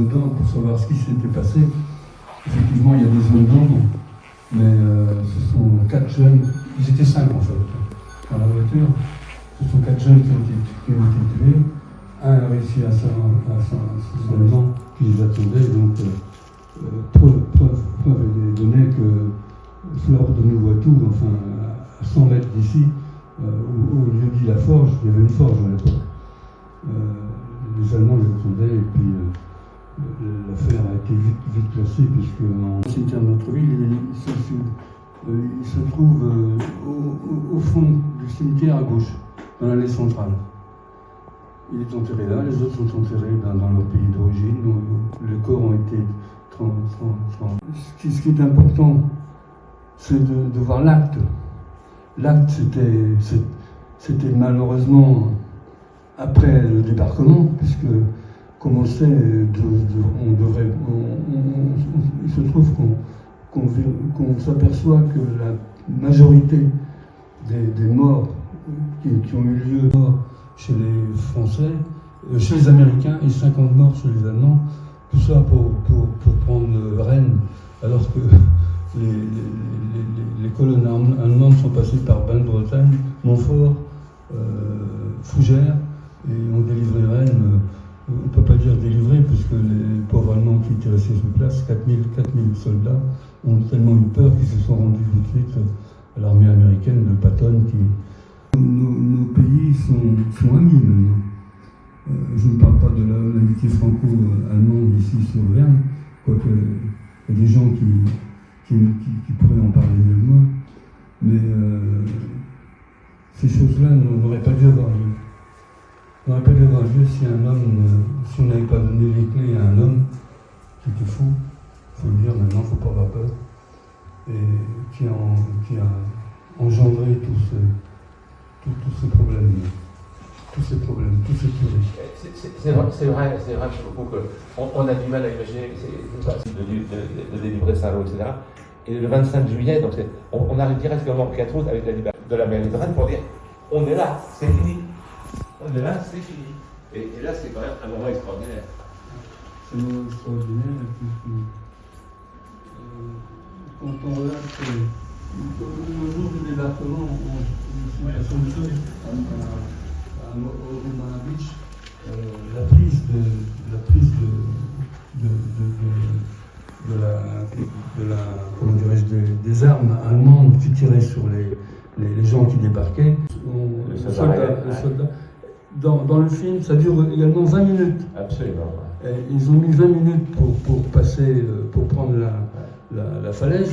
dedans pour savoir ce qui s'était passé. Effectivement, il y a des zones d'ombre, mais ce sont 4 jeunes, ils étaient 5 en fait, dans la voiture. Ce sont 4 jeunes qui ont été tués. Un a réussi à s'enlever, qui les attendait, donc preuve est donnée que Flore de Nouveau-Tout, enfin à 100 mètres d'ici, au lieu dit la forge, il y avait une forge à l'époque. Les Allemands les attendaient et puis l'affaire a été vite classée puisque en cimetière de notre ville, il se trouve au fond du cimetière à gauche, dans l'allée centrale. Il est enterré là, les autres sont enterrés dans leur pays d'origine, les corps ont été Ce qui est important, c'est de voir l'acte. L'acte, c'était malheureusement après le débarquement, puisque, comme on le sait, il se trouve qu'on s'aperçoit que la majorité des morts qui ont eu lieu chez les Français, chez les Américains, et 50 morts chez les Allemands, tout ça pour prendre Rennes, alors que les colonnes allemandes sont passées par Bain-de-Bretagne, Montfort, Fougères, et ont délivré Rennes. On ne peut pas dire délivré, puisque les pauvres Allemands qui étaient restés sur place, 4000 soldats, ont tellement eu peur qu'ils se sont rendus tout de suite à l'armée américaine de Patton. Nos pays sont amis maintenant. Je ne parle pas de l'amitié franco-allemande ici sur Verne, quoique il y a des gens qui pourraient en parler mieux que moi, mais ces choses-là n'auraient pas dû avoir lieu. N'aurait pas dû avoir lieu si on n'avait pas donné les clés à un homme qui était fou, il faut le dire maintenant, il ne faut pas avoir peur, et qui a engendré tous ces problèmes, tous ces tueries. C'est vrai beaucoup qu'on a du mal à imaginer que c'est facile de délivrer Saint-Lô, etc. Et le 25 juillet, donc on arrive directement au 4 août avec la libération de la mairie de Rennes pour dire on est là, c'est fini. On est là, c'est fini. Et là, c'est quand même un moment extraordinaire. C'est un moment extraordinaire. Quand on regarde le jour du débarquement, on se met à son feu à Omaha Beach, la prise des armes allemandes qui tiraient sur les gens qui débarquaient, les soldats. Dans le film, ça dure également 20 minutes. Absolument. Et ils ont mis 20 minutes pour passer, pour prendre la falaise,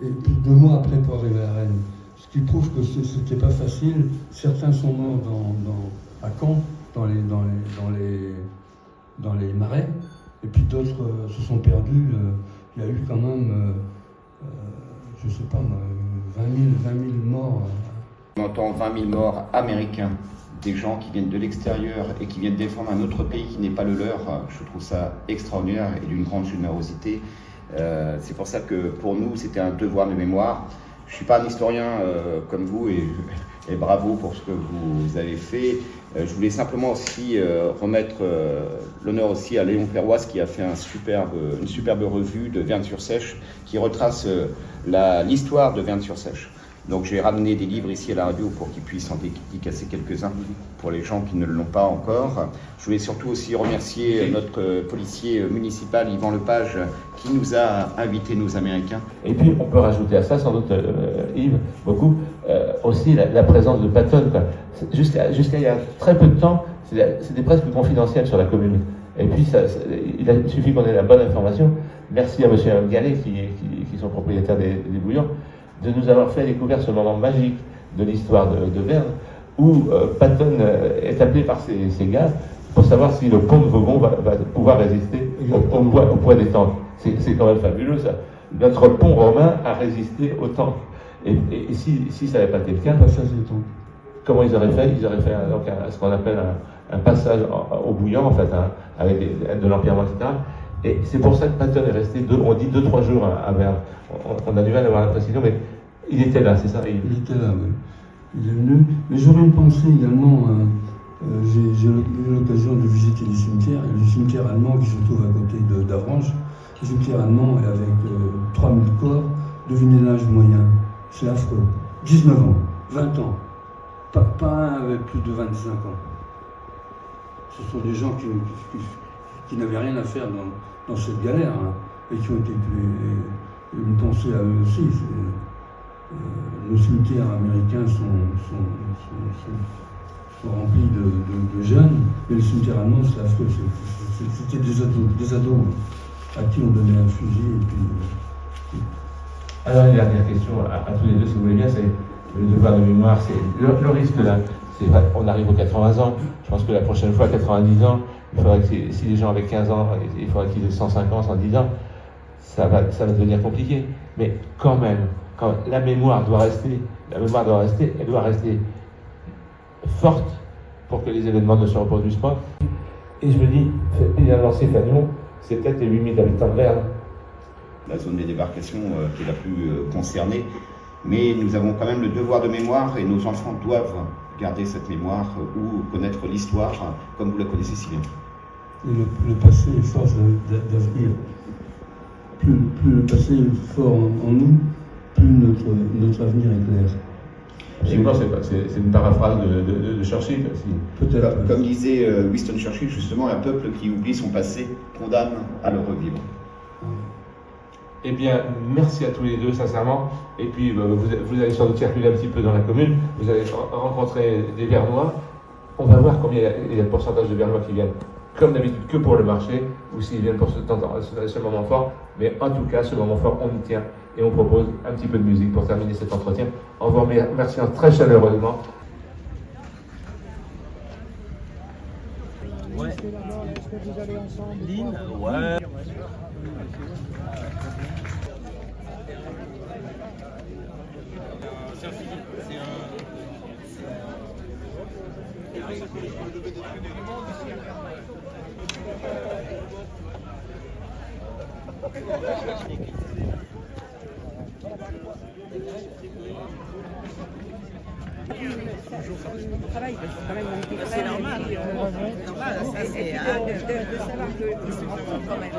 et puis 2 mois après pour arriver à Rennes. Ce qui prouve que c'était pas facile. Certains sont morts à Caen, dans les marais, et puis d'autres se sont perdus. Il y a eu quand même, je sais pas, 20 000 morts. On entend 20 000 morts américains, des gens qui viennent de l'extérieur et qui viennent défendre un autre pays qui n'est pas le leur. Je trouve ça extraordinaire et d'une grande générosité. C'est pour ça que pour nous, c'était un devoir de mémoire. Je ne suis pas un historien comme vous et bravo pour ce que vous avez fait. Je voulais simplement aussi remettre l'honneur aussi à Léon Perroise qui a fait une superbe revue de Verne-sur-Sèche qui retrace l'histoire de Verne-sur-Sèche. Donc j'ai ramené des livres ici à la radio pour qu'ils puissent en dédicacer quelques-uns pour les gens qui ne l'ont pas encore. Je voulais surtout aussi remercier notre policier municipal Yvan Lepage qui nous a invités, nos Américains. Et puis on peut rajouter à ça, sans doute Yves, beaucoup, aussi la présence de Patton. Jusqu'à il y a très peu de temps, c'était presque confidentiel sur la commune. Et puis il suffit qu'on ait la bonne information. Merci à M. Gallet qui sont propriétaires des bouillons, de nous avoir fait découvrir ce moment magique de l'histoire de Verne, où Patton est appelé par ses gars pour savoir si le pont de Vauban va pouvoir résister au poids des temps. C'est quand même fabuleux ça. Notre pont romain a résisté au temps. Et si ça n'avait pas été le cas, comment ils auraient fait? Ils auraient fait ce qu'on appelle un passage au bouillant, en fait, avec de l'empirement, etc. Et c'est pour ça que Patton est resté, on dit 2-3 jours à Verne. On a du mal à avoir la précision, mais il était là, c'est ça? Il était là, oui. Il est venu. Mais j'aurais une pensée également J'ai eu l'occasion de visiter les cimetières, les cimetières allemands qui se trouvent à côté d'Avranches, les cimetières allemands avec 3000 corps, devinez l'âge moyen, c'est affreux. 19 ans, 20 ans, pas un avec plus de 25 ans. Ce sont des gens qui n'avaient rien à faire dans cette galère, hein, et qui ont été tués. Une pensée à eux aussi. Nos cimetières américains sont remplis de jeunes, et le cimetière allemand, c'est affreux. C'était des ados à qui on donnait un fusil. Et puis, Alors, une dernière question à tous les deux, si vous voulez bien, c'est le devoir de mémoire, c'est le risque là. C'est vrai, on arrive aux 80 ans, je pense que la prochaine fois, 90 ans, il faudrait que si les gens avaient 15 ans, il faudrait qu'ils aient 105 ans, 110 ans, ça va devenir compliqué. Mais quand même, la mémoire doit rester, elle doit rester forte pour que les événements ne se reproduisent pas. Et je me dis, il a lancé Fagnon, c'est peut-être les 8000 habitants de Verne. La zone des débarcations qui est la plus concernée, mais nous avons quand même le devoir de mémoire et nos enfants doivent garder cette mémoire ou connaître l'histoire comme vous la connaissez si bien. Et le passé est force d'avenir. Plus le passé est fort en nous, plus notre avenir est clair. C'est une paraphrase de Churchill. Peut-être. Comme disait Winston Churchill, justement, un peuple qui oublie son passé condamne à le revivre. Eh bien, merci à tous les deux, sincèrement. Et puis, vous allez sans doute circuler un petit peu dans la commune. Vous allez rencontrer des Vernois. On va voir combien il y a de pourcentage de Vernois qui viennent, comme d'habitude, que pour le marché, ou s'ils viennent pour ce moment fort. Mais en tout cas, ce moment fort, on y tient. Et on propose un petit peu de musique pour terminer cet entretien. En vous remerciant très chaleureusement. Ouais. Est-ce que vous allez ensemble? Lynn, ouais. C'est normal. Ça c'est de savoir que quand même.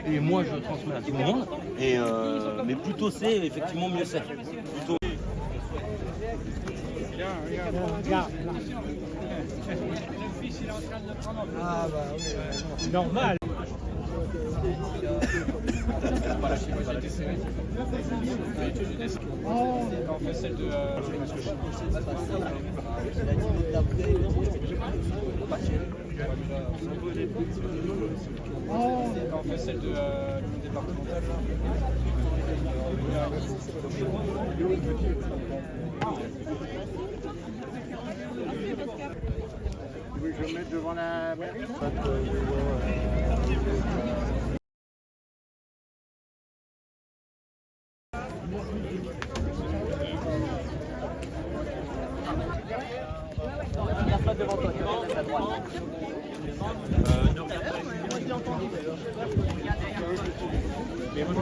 Et moi je transmets à tout le monde, mais plus tôt c'est, effectivement mieux c'est. Plutôt... Regarde. Le fils il est en train de le prendre. Ah bah oui, normal. On fait celle de... On fait celle de l'union départementale. Je vais mettre devant la mairie. Devant toi, à droite. Mais moi,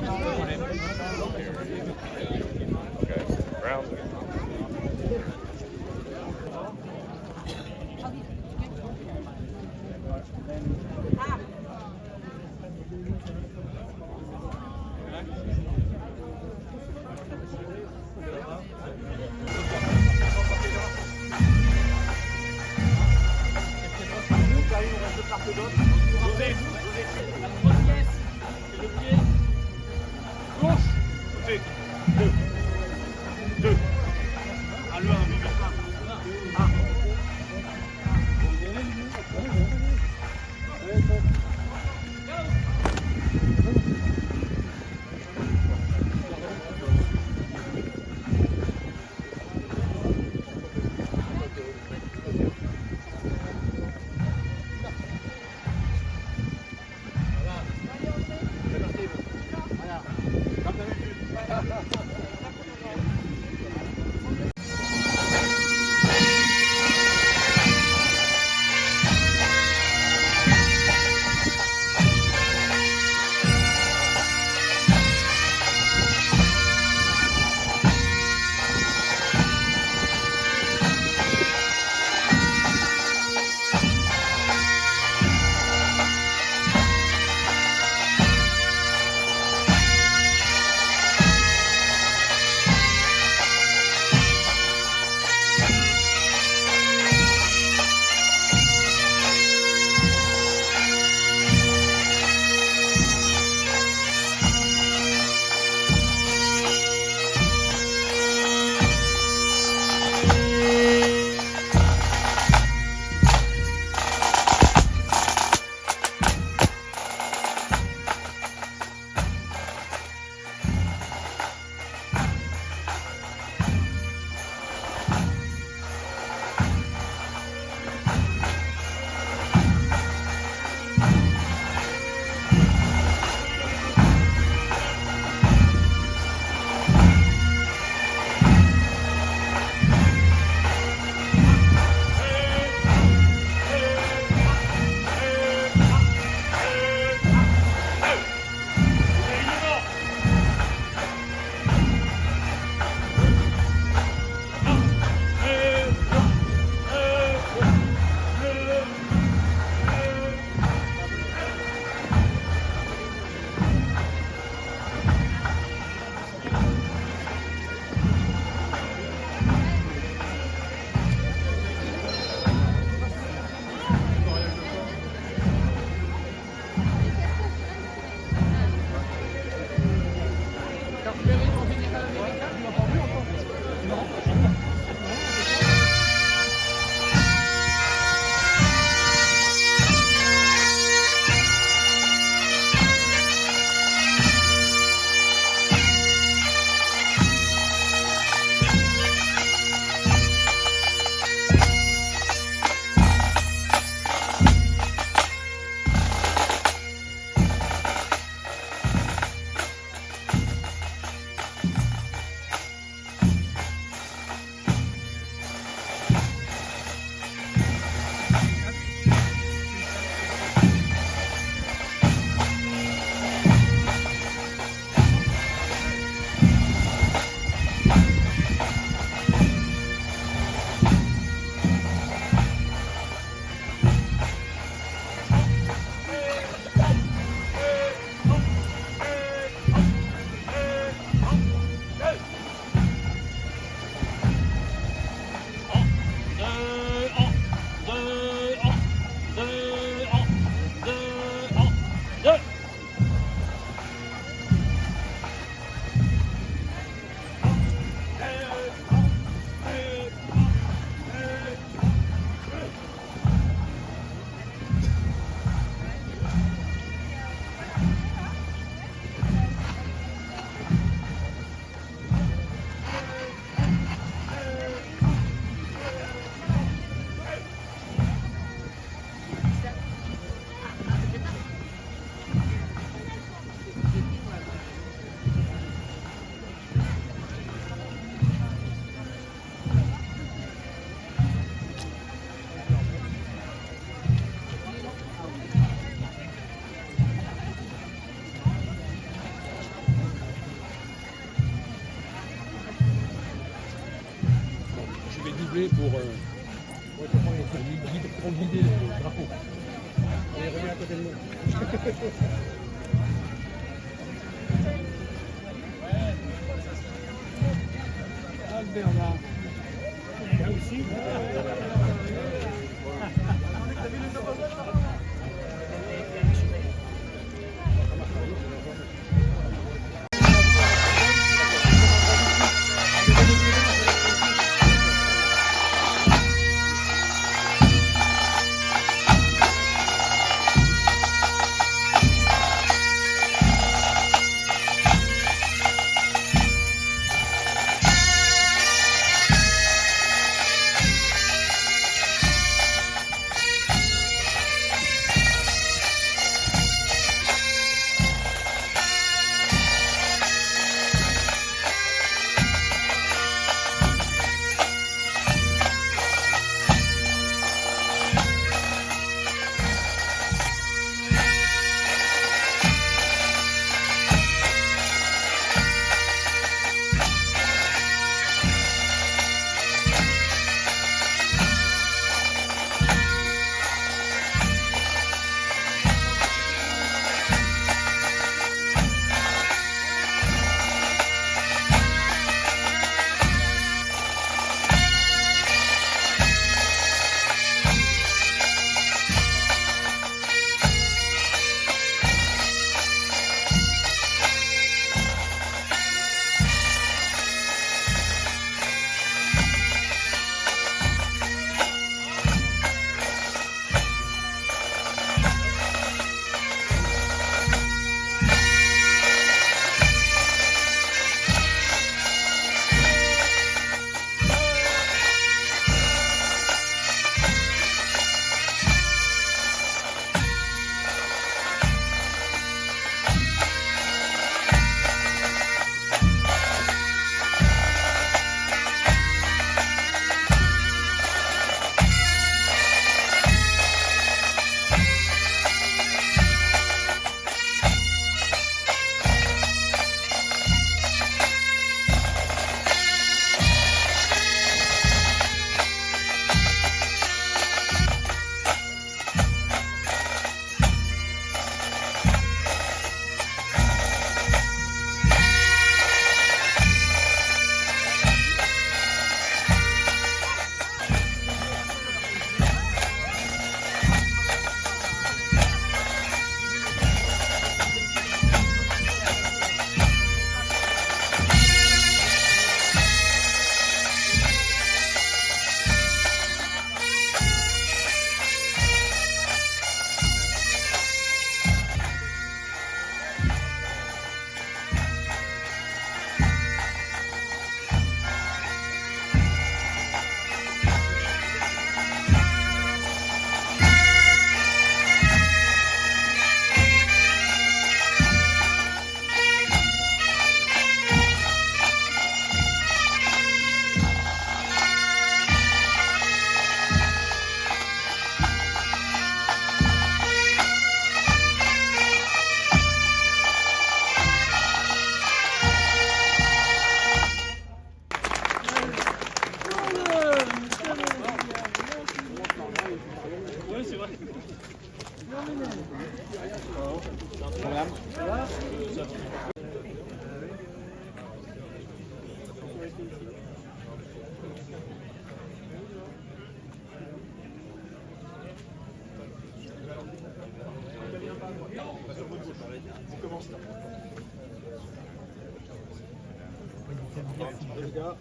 siffler pour guider le drapeau. Allez, reviens à côté de moi. Bernard. Là aussi.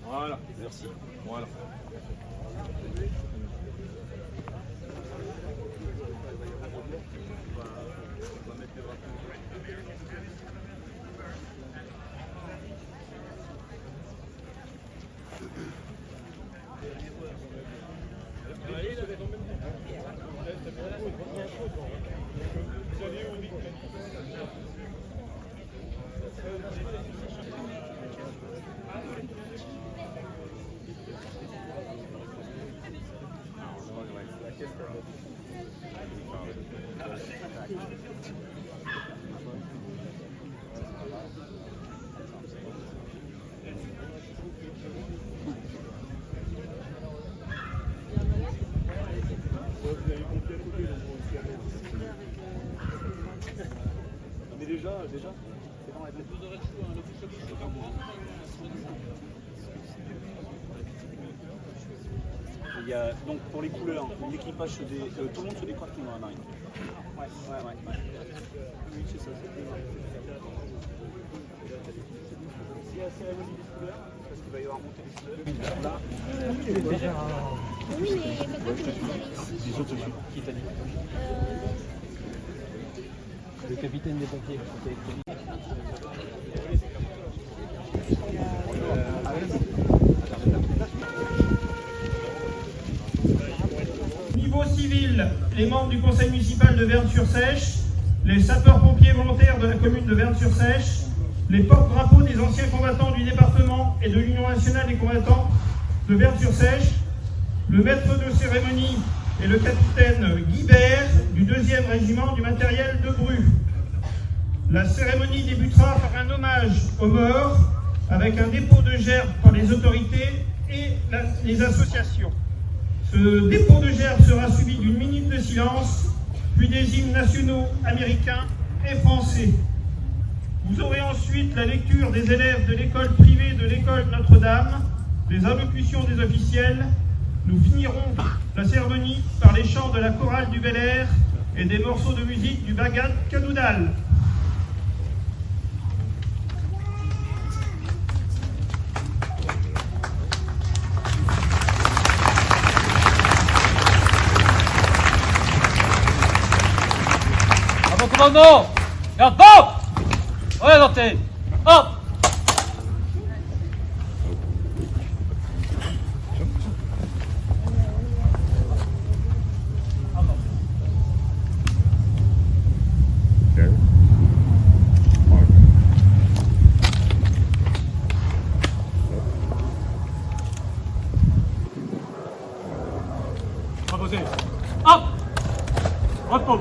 Voilà, merci. Voilà. déjà. Il y a donc pour les couleurs, l'équipage tout le monde se décoiffe dans la marine. Ouais. Oui, c'est ça. C'est la cérémonie des couleurs, parce qu'il va y avoir monté les couleurs. Là. Oui, mais pourquoi tu es allé ici? Les autres, qui t'a dit? Le capitaine des pompiers. Niveau civil, les membres du conseil municipal de Verne-sur-Sèche, les sapeurs-pompiers volontaires de la commune de Verne-sur-Sèche, les porte-drapeaux des anciens combattants du département et de l'Union nationale des combattants de Verne-sur-Sèche, le maître de cérémonie et le capitaine Guibert du 2e régiment du matériel de Bru. La cérémonie débutera par un hommage aux morts avec un dépôt de gerbes par les autorités et les associations. Ce dépôt de gerbes sera suivi d'une minute de silence, puis des hymnes nationaux américains et français. Vous aurez ensuite la lecture des élèves de l'école privée de l'école Notre-Dame, des allocutions des officiels. Nous finirons la cérémonie par les chants de la chorale du Bel Air et des morceaux de musique du Bagad Kanoudal. Commandant, garde pas. Orienté. Hop. Reposez. Hop. Repos.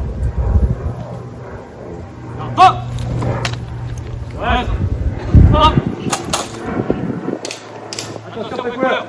Attention, couleur.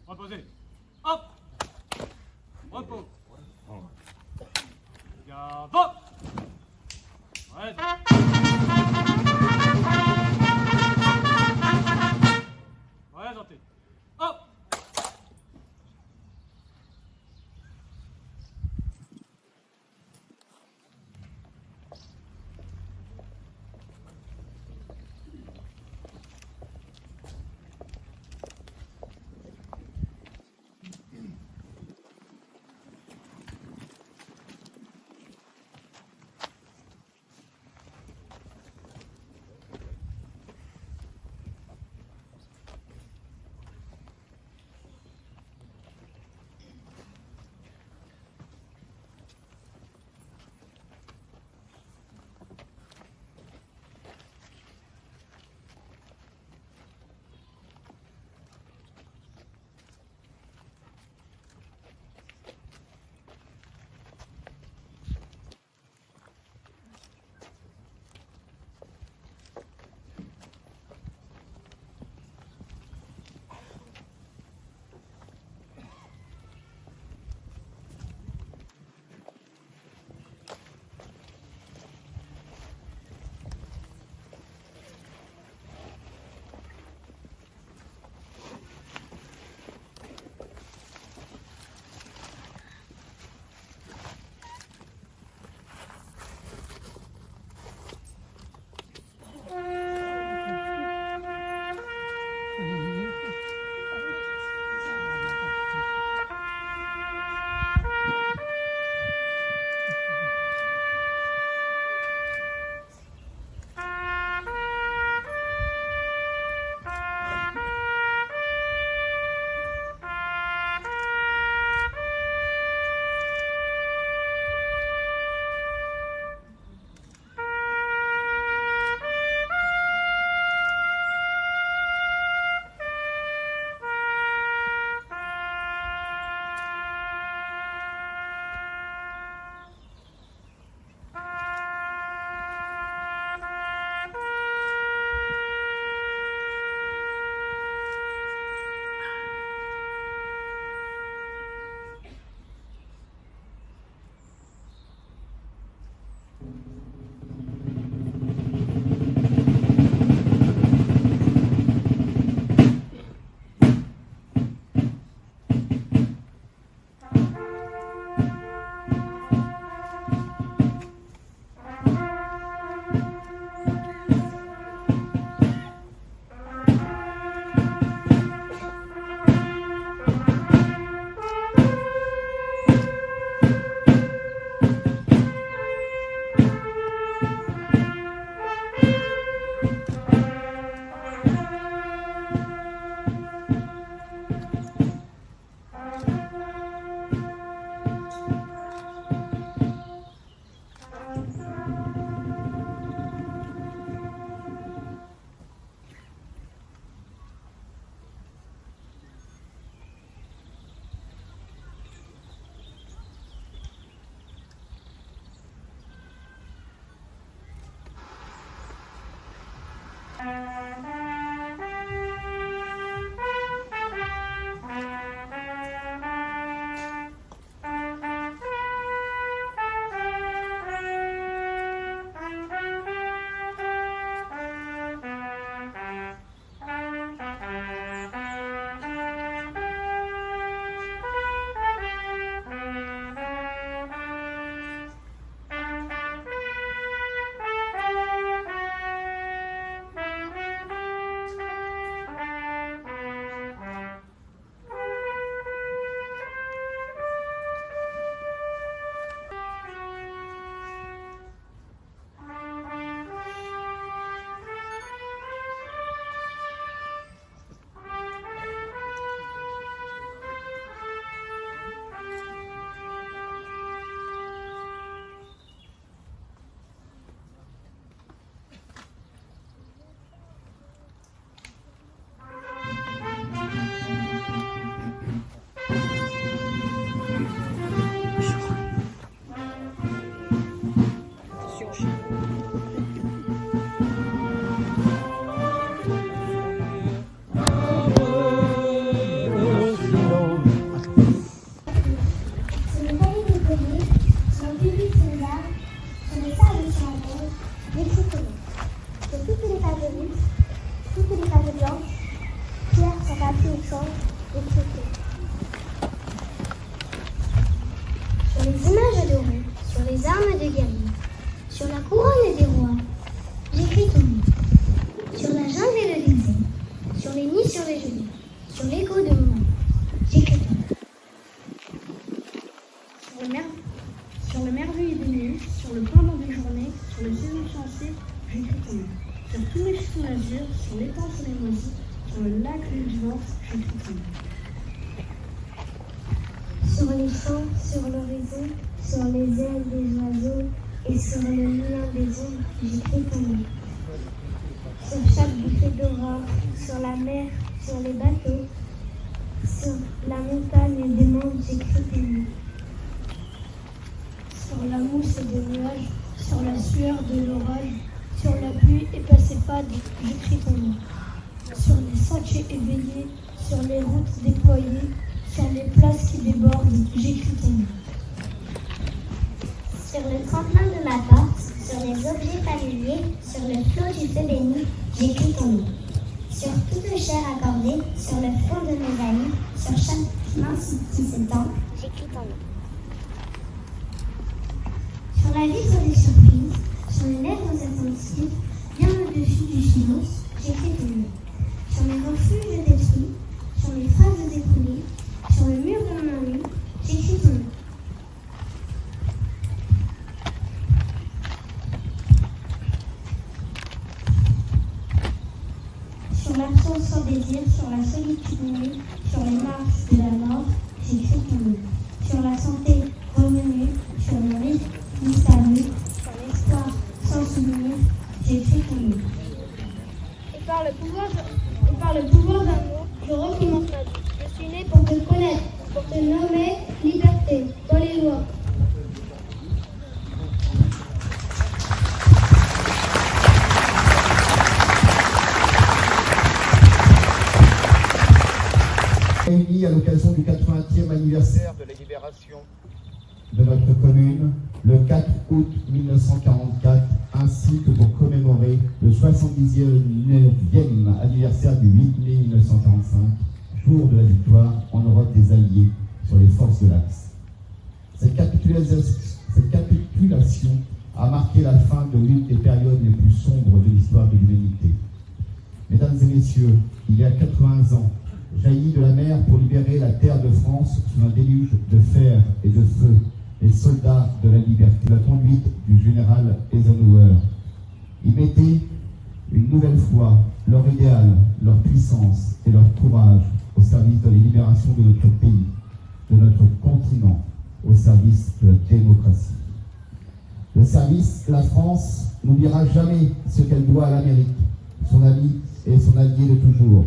Reposez. Hop. Repos. Garde. Hop. Ouais. Orienté. Hop. Sur les images dorées, sur les armes de guerriers, sur la couronne des rois, j'écris ton nom. Sur la jungle et le désert, sur les nids, sur les gelées, sur l'écho de mon nom, j'écris ton nom. Sur le merveilleux des nuits, sur le pendant des journées, sur le saison chancé, j'écris ton nom. Sur tous les sous l'azur, sur l'étang sur les moisis, sur le lac du vent, j'écris ton nom. Sur les champs, sur l'horizon, sur les ailes des oiseaux et sur le moulin des ombres, j'écris ton nom. Sur chaque bouffée d'aurore, sur la mer, sur les bateaux, sur la montagne des mondes, j'écris ton nom. Sur la mousse des nuages, sur la sueur de l'orage, sur la pluie épaisse et fade, j'écris ton nom. Sur les sentiers éveillés, sur les routes déployées, sur les places qui débordent, j'écris ton nom. Sur le tremplin de ma porte, sur les objets familiers, sur le flot du feu béni, j'écris ton nom. Sur toute chair accordée, sur le front de mes amis, sur chaque main qui s'étend, j'écris ton nom. Sur la vie, sur des surprises, sur les lèvres attentives, bien au-dessus du silence, j'écris ton nom. Sur mes refuges détruits, sur mes phrases écoulées, sur le mur de mon ennui, j'écris ton nom. Sur l'absence sans désir, sur la solitude nue, sur les marches de la mort, j'écris ton nom. Sur la santé revenue, sur le risque disparu, sur l'espoir sans souvenir, j'écris ton nom. Et par le pouvoir d'amour, je recommence ma vie. Je suis né pour te connaître, pour te nommer liberté dans les lois. Réunis à l'occasion du 80e anniversaire de la libération de notre commune, le 4 août 1944, ainsi que pour commémorer le 79e anniversaire du 8 mai 1945, jour de la victoire en Europe des Alliés sur les forces de l'Axe. Cette capitulation a marqué la fin de l'une des périodes les plus sombres de l'histoire de l'humanité. Mesdames et messieurs, il y a 80 ans, jaillit de la mer pour libérer la terre de France sous un déluge de fer et de feu, les soldats de la liberté, la conduite du général Eisenhower. Ils mettaient une nouvelle fois leur idéal, leur puissance et leur courage au service de la libération de notre pays, de notre continent, au service de la démocratie. Le service, la France, n'oubliera jamais ce qu'elle doit à l'Amérique, son ami et son allié de toujours.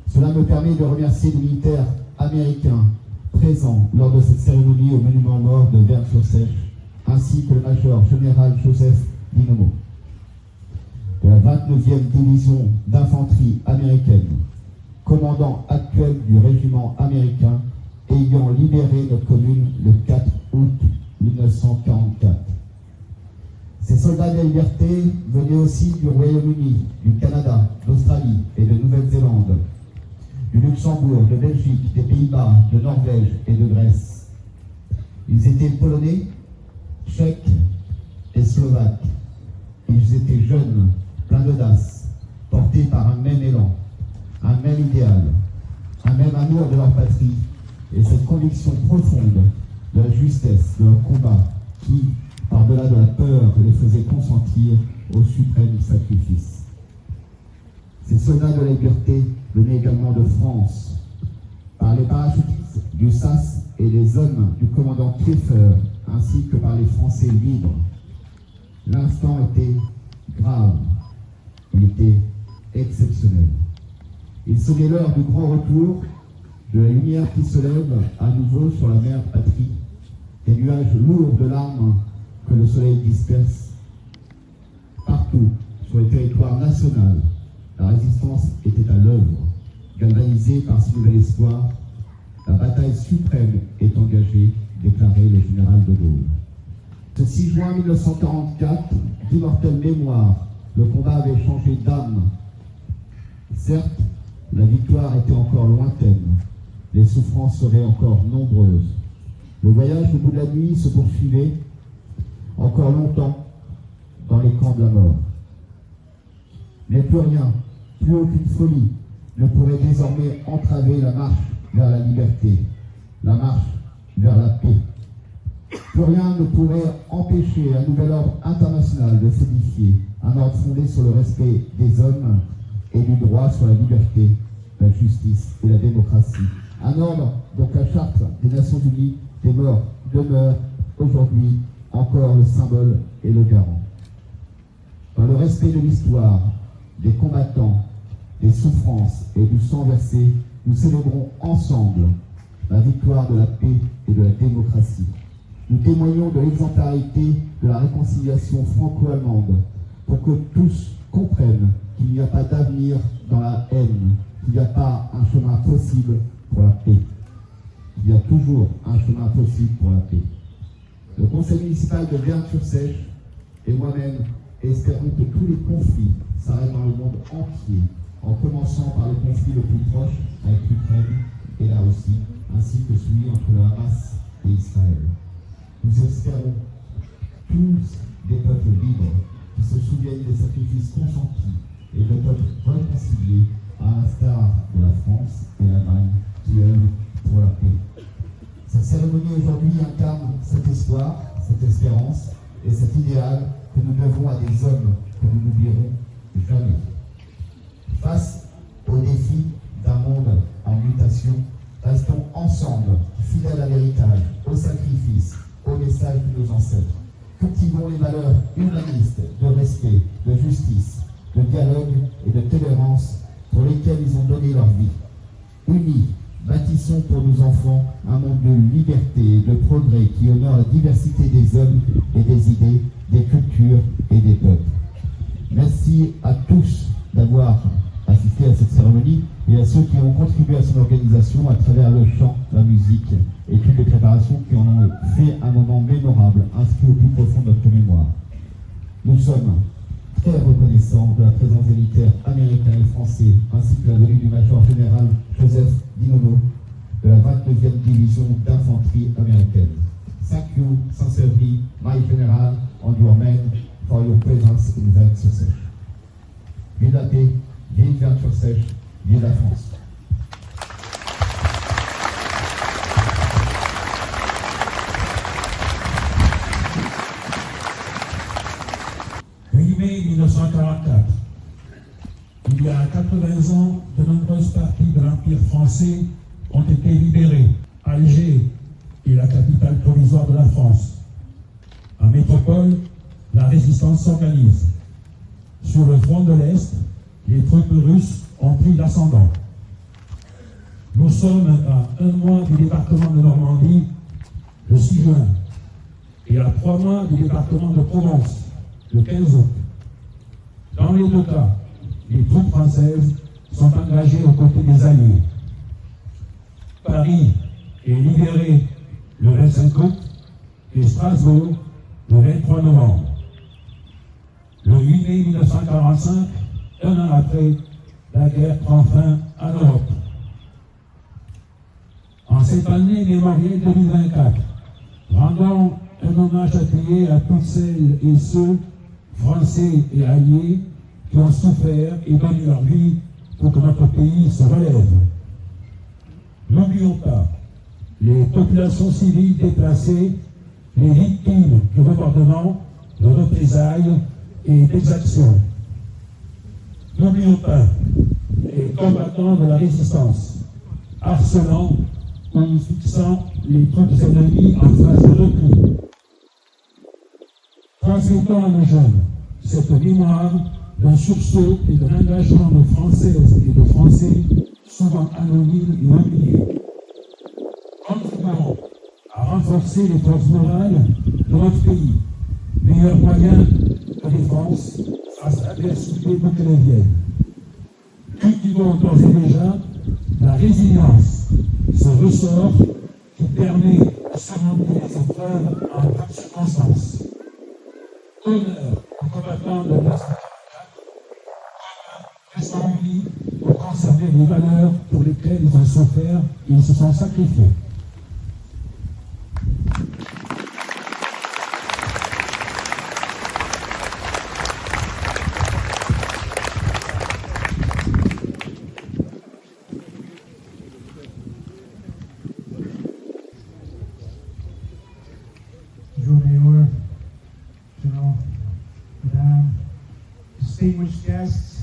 Cela me permet de remercier les militaires américains présents lors de cette cérémonie au monument mort de Vern-sur-Sèche, ainsi que le major général Joseph Dinomo, de la 29e division d'infanterie américaine, commandant actuel du régiment américain ayant libéré notre commune le 4 août 1944. Ces soldats de la liberté venaient aussi du Royaume-Uni, du Canada, d'Australie et de Nouvelle-Zélande, du Luxembourg, de Belgique, des Pays-Bas, de Norvège et de Grèce. Ils étaient polonais, tchèques et slovaques. Ils étaient jeunes, pleins d'audace, portés par un même élan, un même idéal, un même amour de leur patrie et cette conviction profonde de la justesse de leur combat qui, par-delà de la peur, les faisait consentir au suprême sacrifice. Ces soldats de la liberté venaient également de France, par les parachutistes du SAS et les hommes du commandant Kieffer, ainsi que par les Français libres. L'instant était grave, il était exceptionnel. Il sonnait l'heure du grand retour, de la lumière qui se lève à nouveau sur la mer patrie, des nuages lourds de larmes que le soleil disperse. Partout, sur le territoire national, la résistance était à l'œuvre. Galvanisée par ce nouvel espoir, la bataille suprême est engagée, déclarait le général de Gaulle. Ce 6 juin 1944, d'immortelle mémoire, le combat avait changé d'âme. Certes, la victoire était encore lointaine, les souffrances seraient encore nombreuses. Le voyage au bout de la nuit se poursuivait encore longtemps dans les camps de la mort. Mais plus rien, plus aucune folie ne pourrait désormais entraver la marche vers la liberté, la marche vers la paix. Plus rien ne pourrait empêcher un nouvel ordre international de s'édifier, un ordre fondé sur le respect des hommes et du droit sur la liberté, la justice et la démocratie. Un ordre dont la charte des Nations Unies des morts demeure aujourd'hui encore le symbole et le garant. Dans le respect de l'histoire, des combattants, des souffrances et du sang versé, nous célébrons ensemble la victoire de la paix et de la démocratie. Nous témoignons de l'exemplarité de la réconciliation franco-allemande pour que tous comprennent qu'il n'y a pas d'avenir dans la haine, qu'il n'y a pas un chemin possible pour la paix. Il y a toujours un chemin possible pour la paix. Le conseil municipal de Vern-sur-Sèche et moi-même espérons que tous les conflits s'arrêtent dans le monde entier, en commençant par le conflit le plus proche avec l'Ukraine et la Russie, ainsi que celui entre le Hamas et Israël. Nous espérons tous des peuples libres qui se souviennent des sacrifices consentis et de peuples réconciliés, à l'instar de la France et l'Allemagne qui œuvrent pour la paix. Cette cérémonie aujourd'hui incarne cet espoir, cette espérance et cet idéal que nous devons à des hommes que nous n'oublierons jamais. Face au défi d'un monde en mutation, restons ensemble, fidèles à l'héritage, au sacrifice, au message de nos ancêtres. Cultivons les valeurs humanistes de respect, de justice, de dialogue et de tolérance pour lesquelles ils ont donné leur vie. Unis, bâtissons pour nos enfants un monde de liberté et de progrès qui honore la diversité des hommes et des idées, des cultures et des peuples. Merci à tous d'avoir assisté à cette cérémonie et à ceux qui ont contribué à son organisation à travers le chant, la musique et toutes les préparations qui en ont fait un moment mémorable, inscrit au plus profond de notre mémoire. Nous sommes très reconnaissants de la présence des militaires américains et français, ainsi que la venue du major général Joseph Dinomo de la 29e division d'infanterie américaine. Thank you, sincerely, my general, and your men for your presence in Vern-sur-Sèche. Vive la paix, vive Vern-sur-Sèche, vive la France. 8 mai 1944. Il y a 80 ans, de nombreuses parties de l'Empire français ont été libérées. Alger est la capitale provisoire de la France. En métropole, la résistance s'organise. Sur le front de l'Est, les troupes russes ont pris l'ascendant. Nous sommes à 1 mois du débarquement de Normandie, le 6 juin, et à 3 mois du débarquement de Provence, le 15 août. Dans les deux cas, les troupes françaises sont engagées aux côtés des Alliés. Paris est libéré le 25 août et Strasbourg le 23 novembre. Le 8 mai 1945, un an après, la guerre prend fin en Europe. En cette année mémorielle 2024, rendons un hommage appuyé à toutes celles et ceux, Français et Alliés, qui ont souffert et donné leur vie pour que notre pays se relève. N'oublions pas les populations civiles déplacées, les victimes du bombardement, de représailles et d'exactions. N'oublions pas les combattants de la résistance, harcelant ou fixant les troupes ennemies en phase de repli. Transmettons à nos jeunes cette mémoire d'un sursaut et d'un engagement de Françaises et de Français souvent anonymes et oubliés. Contribuons à renforcer les forces morales de notre pays, meilleur moyen de défense face à l'adversité d'où qu'elle vienne. Cultivons d'ores et déjà la résilience, ce ressort qui permet de surmonter les épreuves en toutes circonstances. Honneur aux combattants de la restons unis pour conserver les valeurs pour lesquelles ils ont souffert et ils se sont sacrifiés. Distinguished guests,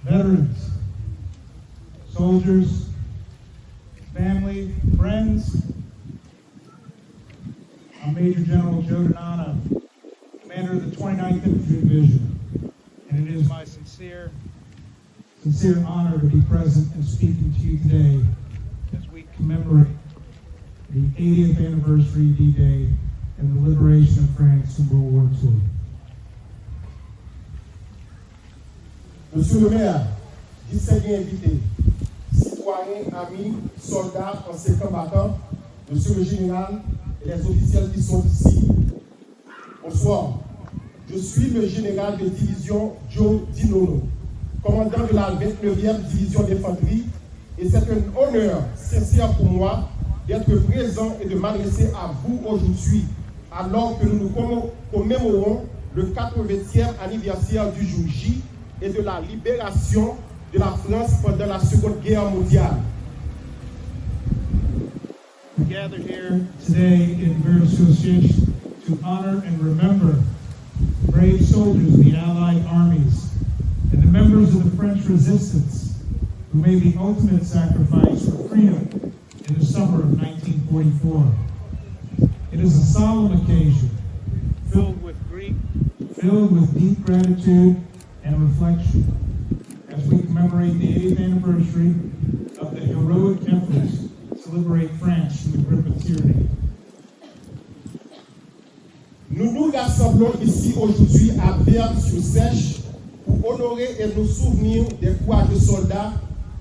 veterans, soldiers, family, friends. I'm Major General Joe Donana, commander of the 29th Infantry Division, and it is my sincere honor to be present and speaking to you today as we commemorate the 80th anniversary of D-Day and the liberation of France in World War II. Monsieur le maire, distingués invités, citoyens, amis, soldats, anciens combattants, monsieur le général et les officiels qui sont ici, bonsoir. Je suis le général de division Joe Dinono, commandant de la 29e division d'infanterie, et c'est un honneur sincère pour moi d'être présent et de m'adresser à vous aujourd'hui, alors que nous nous commémorons le 80e anniversaire du jour J et de la libération de la France pendant la Seconde Guerre mondiale. We gather here today in Versailles to honor and remember brave soldiers of the Allied armies and the members of the French resistance who made the ultimate sacrifice for freedom in the summer of 1944. It is a solemn occasion filled with grief, filled with deep gratitude and reflection as we commemorate the 80th anniversary of the heroic efforts to liberate France from the grip of tyranny. Nous nous rassemblons ici aujourd'hui à Verne-sur-Sèche pour honorer et nous souvenir des courageux soldats,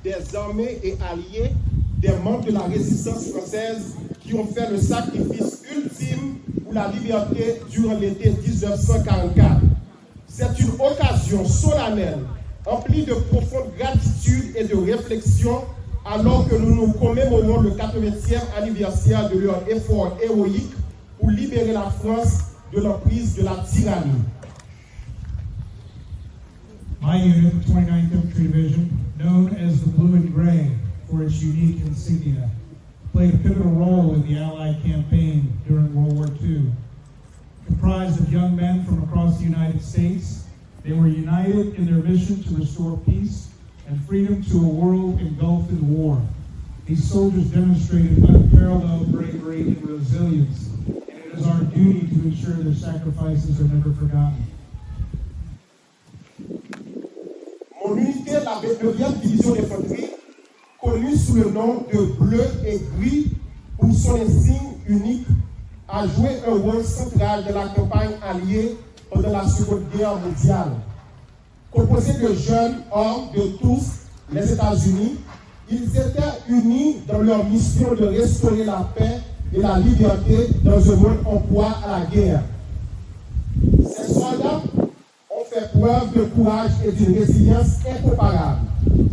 des armées et alliés, des membres de la résistance française qui ont fait le sacrifice ultime pour la liberté durant l'été 1944. C'est une occasion solennelle, emplie de profonde gratitude et de réflexion, alors que nous nous commémorons le 80e anniversaire de leur effort héroïque pour libérer la France de l'emprise de la tyrannie. My unit, the 29th Infantry Division, known as the Blue and Gray for its unique insignia, played a pivotal role in the Allied campaign during World War II. Comprised of young men from across the United States. They were united in their mission to restore peace and freedom to a world engulfed in war. These soldiers demonstrated unparalleled bravery and resilience, and it is our duty to ensure their sacrifices are never forgotten. Mon unité, la 29e division d'infanterie, connue sous le nom de bleu et gris pour son insigne unique, a joué un rôle central dans la campagne alliée pendant la Seconde Guerre mondiale. Composé de jeunes hommes de tous les États-Unis, ils étaient unis dans leur mission de restaurer la paix et la liberté dans un monde en proie à la guerre. Ces soldats ont fait preuve de courage et d'une résilience incomparable.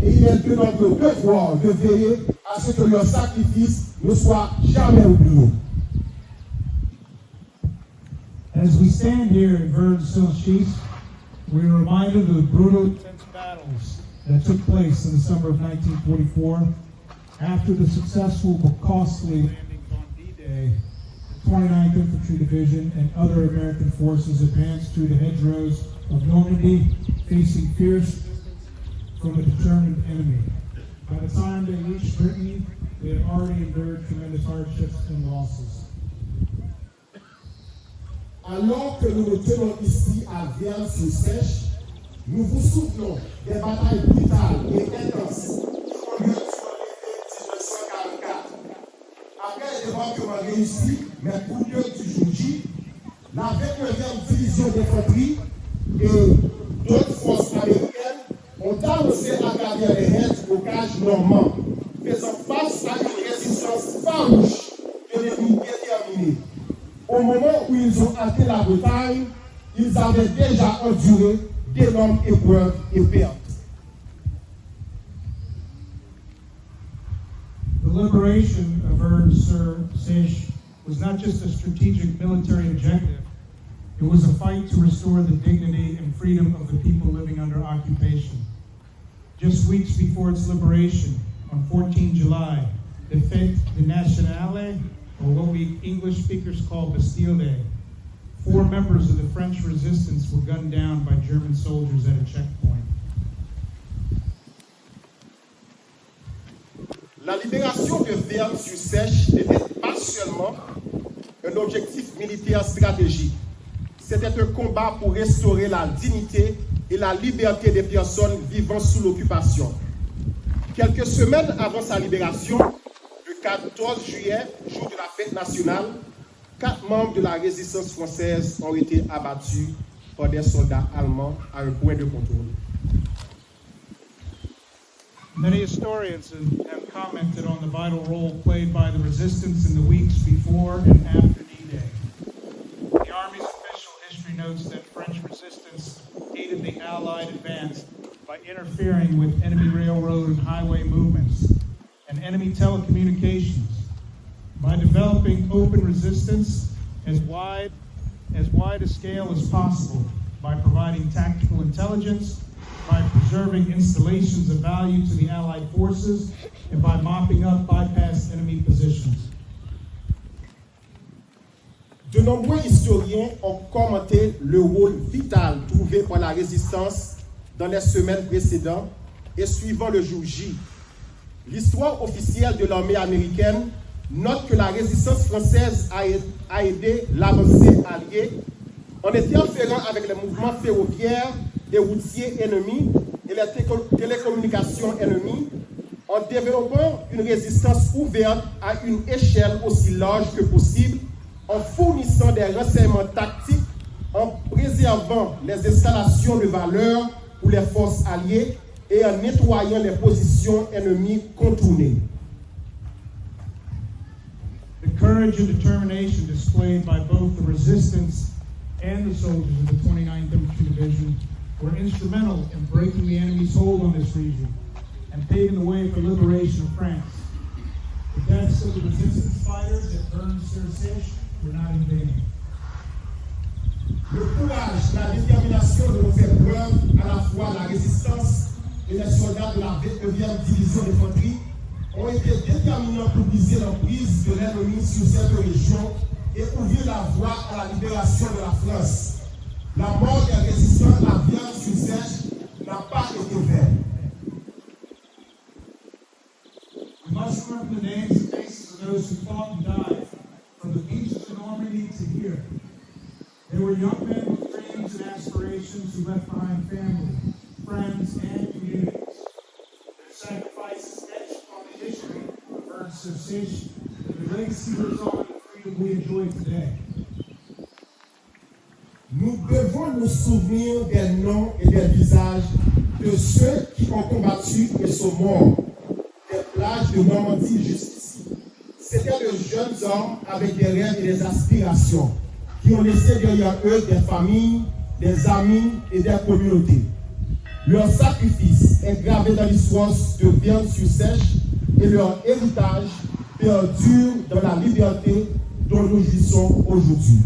Et il est de notre devoir de veiller à ce que leur sacrifice ne soit jamais oublié. As we stand here in Vern-sur-Sheets, we are reminded of the brutal, intense battles that took place in the summer of 1944. After the successful but costly landings on D-Day, the 29th Infantry Division and other American forces advanced through the hedgerows of Normandy, facing fierce resistance from a determined enemy. By the time they reached Brittany, they had already endured tremendous hardships and losses. Alors que nous nous tenons ici à Vern-sur-Seiche, nous vous souvenons des batailles brutales et intenses qui ont lieu sur l'été 1944. Après les débarquements réussis, mais coûteux du jour J, la 29e division d'infanterie et d'autres forces américaines ont avancé à travers les haies du bocage normand, faisant face à une résistance farouche de l'ennemi déterminé. Au moment où ils ont atteint la Bretagne, ils avaient déjà enduré d'énormes épreuves et pertes. The liberation of Vern-sur-Seiche was not just a strategic military objective, it was a fight to restore the dignity and freedom of the people living under occupation. Just weeks before its liberation, on 14 July, the Fête Nationale, or what we English speakers call Bastille Day, 4 members of the French resistance were gunned down by German soldiers at a checkpoint. La libération de Vern-sur-Seiche n'était pas seulement un objectif militaire stratégique. C'était un combat pour restaurer la dignité et la liberté des personnes vivant sous l'occupation. Quelques semaines avant sa libération, le 14 juillet, jour de la fête nationale, 4 membres de la résistance française ont été abattus par des soldats allemands à un point de contrôle. Many historians have commented on the vital role played by the resistance in the weeks before and after D-Day. The Army's official history notes that French resistance aided the Allied advance by interfering with enemy railroad and highway movements and enemy telecommunications, by developing open resistance as wide a scale as possible, by providing tactical intelligence, by preserving installations of value to the Allied forces, and by mopping up bypassed enemy positions. De nombreux historiens ont commenté le rôle vital trouvé par la résistance dans les semaines précédentes et suivant le jour J. L'histoire officielle de l'armée américaine note que la résistance française a aidé l'avancée alliée en interférant avec les mouvements ferroviaires et routiers ennemis et les télécommunications ennemies, en développant une résistance ouverte à une échelle aussi large que possible, en fournissant des renseignements tactiques, en préservant les installations de valeur pour les forces alliées et en nettoyant les positions ennemies contournées. The courage and determination displayed by both the resistance and the soldiers of the 29th Infantry Division were instrumental in breaking the enemy's hold on this region and paving the way for liberation of France. The deaths of the resistance fighters at Vern-sur-Seiche were not in vain. Le courage, la détermination dont fait preuve à la fois la résistance et les soldats de la 29e division d'infanterie ont été déterminants pour briser l'emprise de l'ennemi sur cette région et ouvrir la voie à la libération de la France. La mort des résistants à Vienne-sur-Seiche n'a pas été vaine. We must remember the names and faces of those who fought and died from the beaches of Normandy to here. They were young men with dreams and aspirations who left behind family, friends, and communities. Their sacrifices etched on the history of Vierne-sur-Seiche, and the legacy lives on in the freedom we enjoy today. Nous devons nous souvenir des noms et des visages de ceux qui ont combattu et sont morts des plages de Normandie jusqu'ici. C'étaient de jeunes hommes avec des rêves et des aspirations qui ont laissé derrière eux des familles, des amis et des communautés. Leur sacrifice est gravé dans l'histoire de Vienne-sur-Seiche et leur héritage perdure dans la liberté dont nous jouissons aujourd'hui.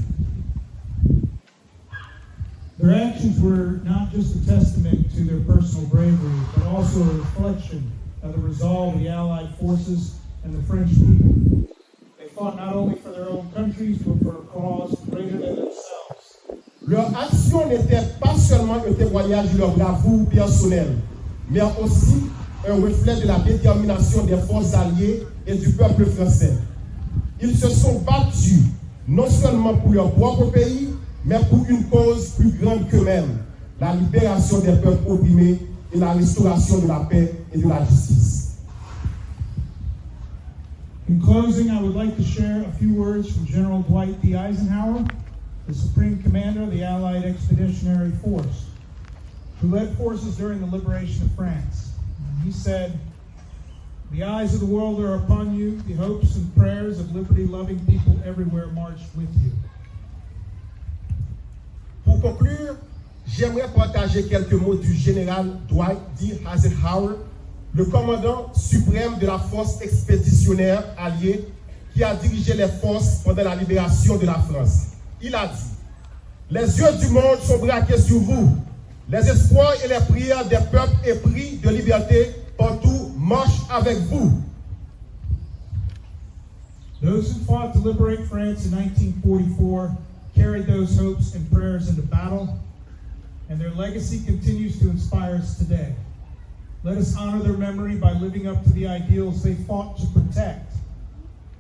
Their actions were not just a testament to their personal bravery, but also a reflection of the resolve of the Allied forces and the French people. They fought not only for their own countries, but for a cause greater than themselves. Leur action n'était pas seulement un témoignage de leur bravoure personnelle, mais aussi un reflet de la détermination des forces alliées et du peuple français. Ils se sont battus non seulement pour leur propre pays, mais pour une cause plus grande qu'eux-mêmes, la libération des peuples opprimés et la restauration de la paix et de la justice. In closing, I would like to share a few words from General Dwight D. Eisenhower, the Supreme Commander of the Allied Expeditionary Force, who led forces during the liberation of France. He said, "The eyes of the world are upon you. The hopes and prayers of liberty-loving people everywhere march with you." Pour conclure, j'aimerais partager quelques mots du général Dwight D. Eisenhower, le commandant suprême de la force expéditionnaire alliée qui a dirigé les forces pendant la libération de la France. Il a dit: "Les yeux du monde sont braqués sur vous. Les espoirs et les prières des peuples épris de liberté partout marchent avec vous." Those who fought to liberate France in 1944 carried those hopes and prayers into battle, and their legacy continues to inspire us today. Let us honor their memory by living up to the ideals they fought to protect,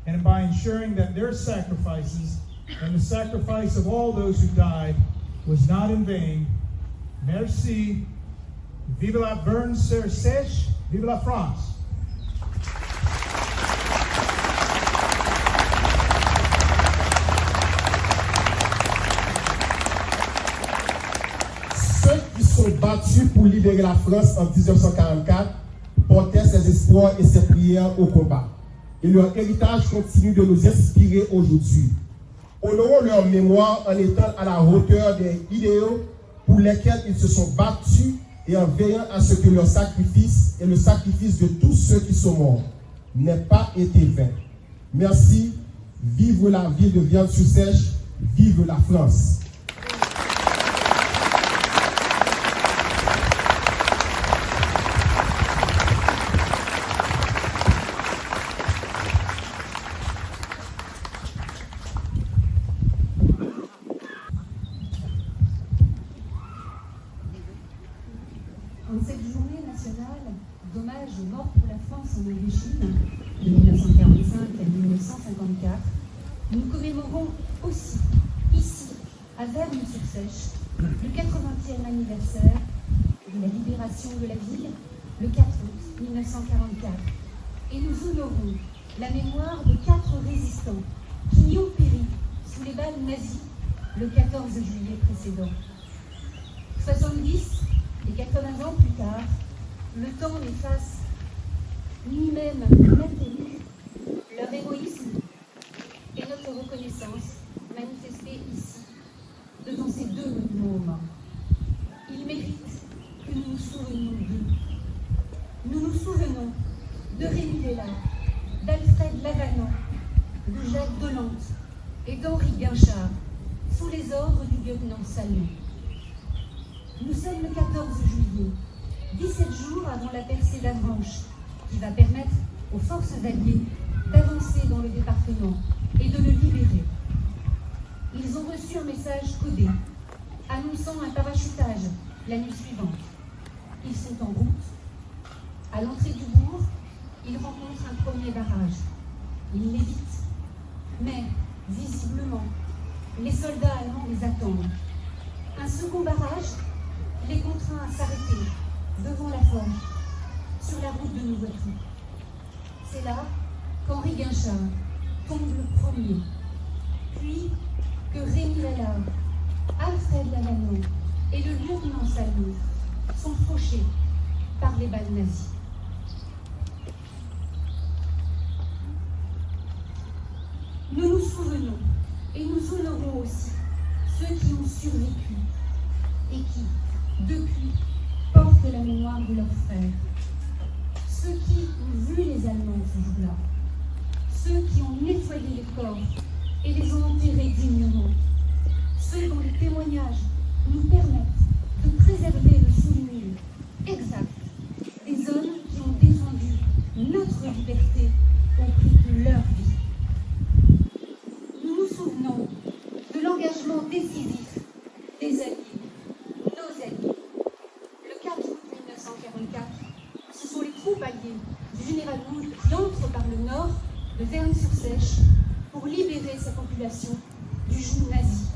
and by ensuring that their sacrifices and the sacrifice of all those who died was not in vain. Merci. Vive la Vierne-sur-Seiche. Vive la France. Ceux qui sont battus pour libérer la France en 1944 portaient ses espoirs et ses prières au combat. Et leur héritage continue de nous inspirer aujourd'hui. Honorons leur mémoire en étant à la hauteur des idéaux pour lesquels ils se sont battus et en veillant à ce que leur sacrifice et le sacrifice de tous ceux qui sont morts n'aient pas été vains. Merci. Vive la ville de Vienne-sur-Seiche. Vive la France. En cette journée nationale d'hommage aux morts pour la France en Indochine, de 1945 à 1954, nous commémorons aussi, ici, à Vierne-sur-Seiche, le 80e anniversaire de la libération de la ville, le 4 août 1944. Et nous honorons la mémoire de 4 résistants qui y ont péri sous les balles nazies le 14 juillet précédent. 70 et 80 ans plus tard, le temps n'efface ni même maintenu leur héroïsme et notre reconnaissance manifestée ici, devant ces deux mômes. Ils méritent que nous nous souvenions d'eux. Nous nous souvenons de Rémi Lellard, d'Alfred Lavanant, de Jacques Dolente et d'Henri Guinchard, sous les ordres du lieutenant Salmon. Nous sommes le 14 juillet, 17 jours avant la percée d'Avranches, qui va permettre aux forces alliées d'avancer dans le département et de le libérer. Ils ont reçu un message codé annonçant un parachutage la nuit suivante. Ils sont en route. À l'entrée du bourg, ils rencontrent un premier barrage. Ils l'évitent. Mais, visiblement, les soldats allemands les attendent. Un second barrage les contraint à s'arrêter devant la forge, sur la route de Nouveau-Tout. C'est là qu'Henri Guinchard tombe le premier, puis que Rémi Lallard, Alfred Lavanneau et le lieutenant Salmon sont fauchés par les balles nazies. Nous nous souvenons et nous honorons aussi ceux qui ont survécu et qui, depuis, portent la mémoire de leurs frères. Ceux qui ont vu les Allemands ce jour-là. Ceux qui ont nettoyé les corps et les ont enterrés dignement. Ceux dont les témoignages nous permettent de préserver le souvenir exact des hommes qui ont défendu notre liberté au prix de leur vie. Nous nous souvenons de l'engagement décisif des Alliés, nos Alliés. Le 4 août 1944, ce sont les troupes alliées du général Wood qui entrent par le nord de Verne-sur-Sèche pour libérer sa population du joug nazi.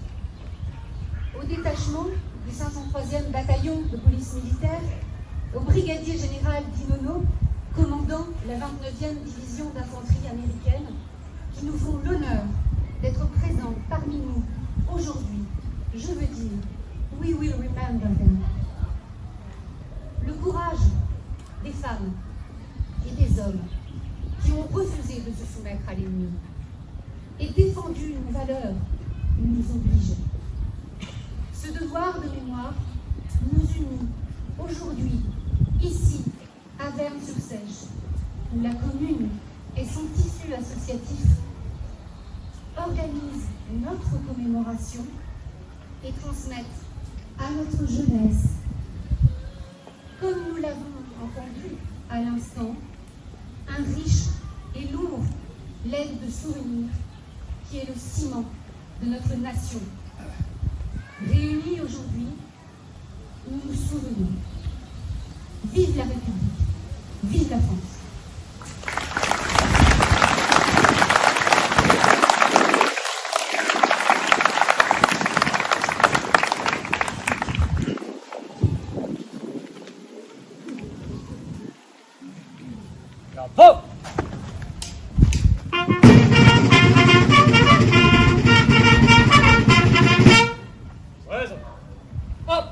Au détachement du 503e bataillon de police militaire, au brigadier général Dinono, commandant la 29e division d'infanterie américaine, qui nous font l'honneur d'être présents parmi nous aujourd'hui, je veux dire, we will remember them. Le courage des femmes et des hommes qui ont refusé de se soumettre à l'ennemi et défendu nos valeurs nous oblige. Ce devoir de mémoire nous unit aujourd'hui, ici, à Verne-sur-Sèche, où la commune et son tissu associatif organisent notre commémoration et transmettent à notre jeunesse, comme nous l'avons entendu à l'instant, un riche et lourd legs de souvenirs qui est le ciment de notre nation. Réunis aujourd'hui, nous nous souvenons. Vive la République, vive la France. Bravo! Ouais, ça. Hop!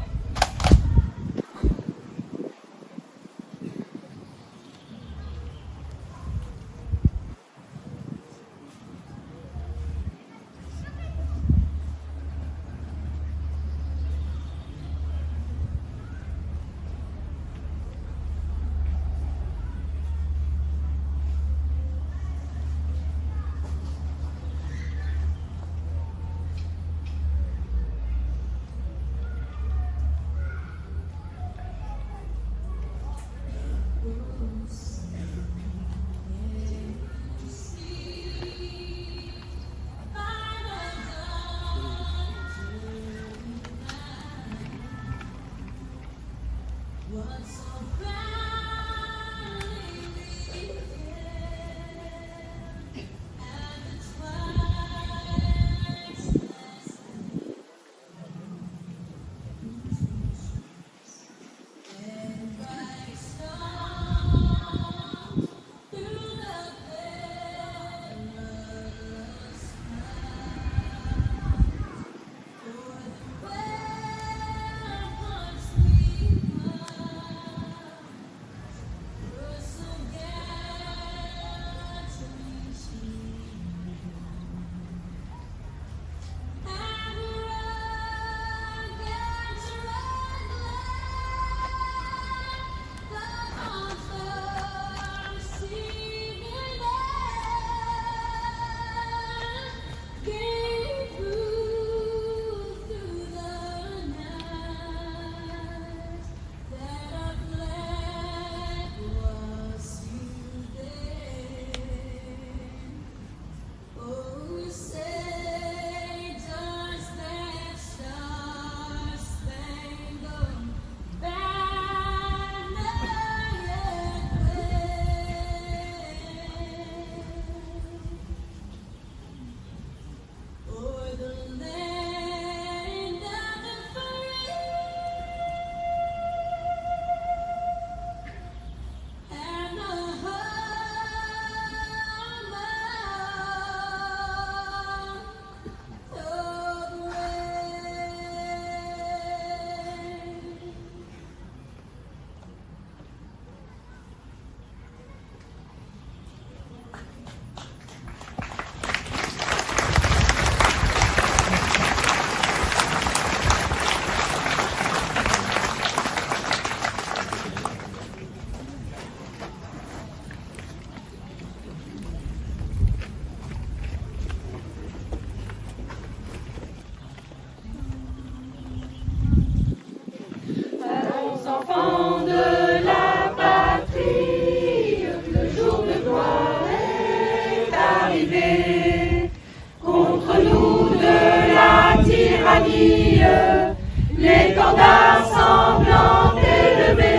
l'étendard sanglant élevé,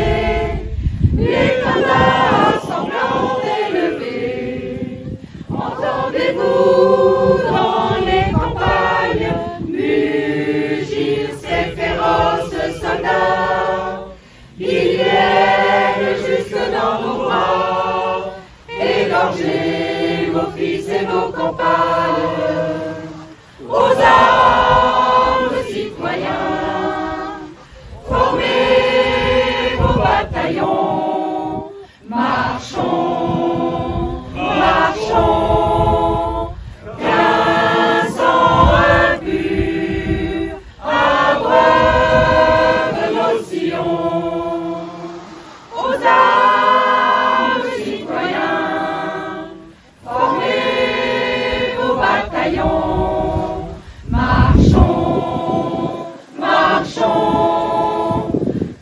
l'étendard sanglant élevé. Entendez-vous dans les campagnes mugir ces féroces soldats? Ils viennent jusque dans vos bras, égorger vos fils et vos compagnes. Aux armes, citoyens, formez vos bataillons, marchons, marchons, qu'un sang impur abreuve nos sillons. Aux armes, citoyens, formez vos bataillons. Marchons, marchons,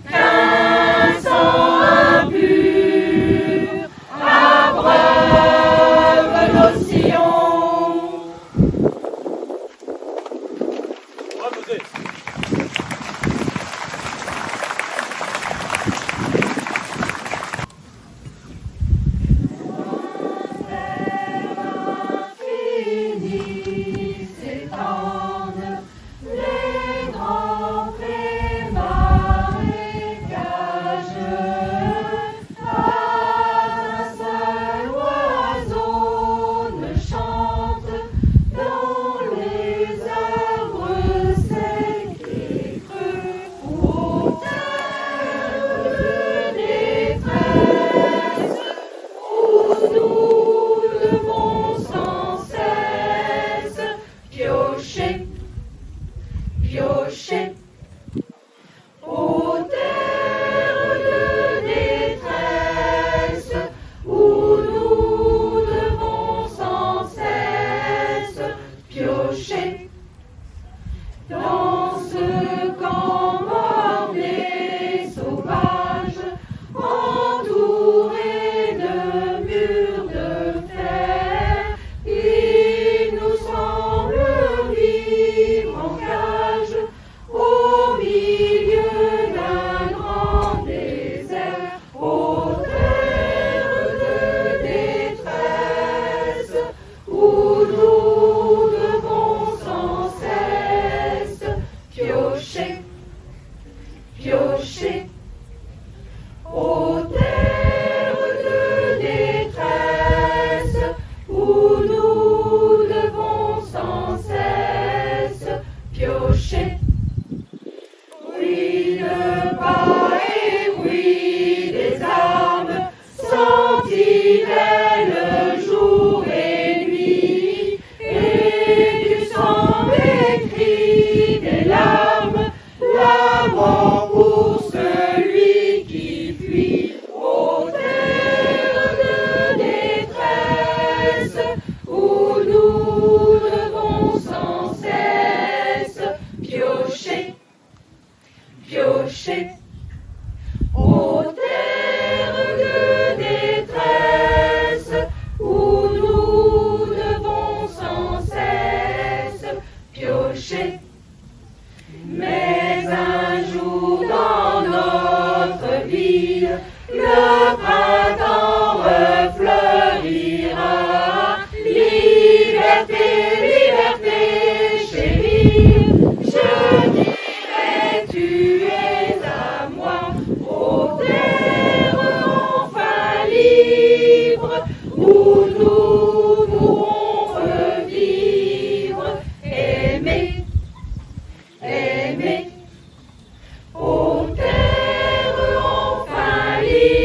qu'un sang impur abreuve nos sillons. Piocher aux terres de détresse où nous devons sans cesse piocher. Dans ce camp borné sauvage, entouré de murs de fer, il nous semble vivre en cage au milieu d'un grand désert, aux terres de détresse où nous devons sans cesse piocher, piocher. Aux terres de détresse où nous devons sans cesse piocher. Oui, de pas et oui, des armes, sentinelles jour et nuit, et du sang, des cris, des larmes, la mort pour celui qui fuit. Aux terres de détresse où nous devons sans cesse piocher, piocher. Aux terres de détresse où nous devons sans cesse piocher. Mais un jour dans notre ville, le printemps refleurira. Liberté, liberté, chérie, je dirai tu es à moi. Aux terres enfin libres où nous pourrons revivre, aimer, aimer. Aux terres enfin libres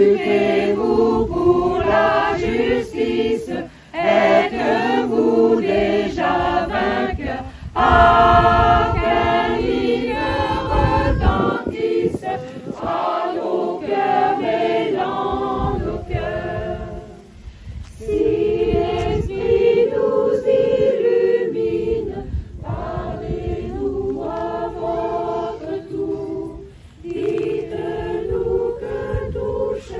luttez-vous pour la justice? Êtes-vous déjà vainqueur? Ah, qu'un hymne retentisse à nos cœurs, mêlant nos cœurs. Si l'Esprit nous illumine, parlez-nous à votre tour. Dites-nous que touche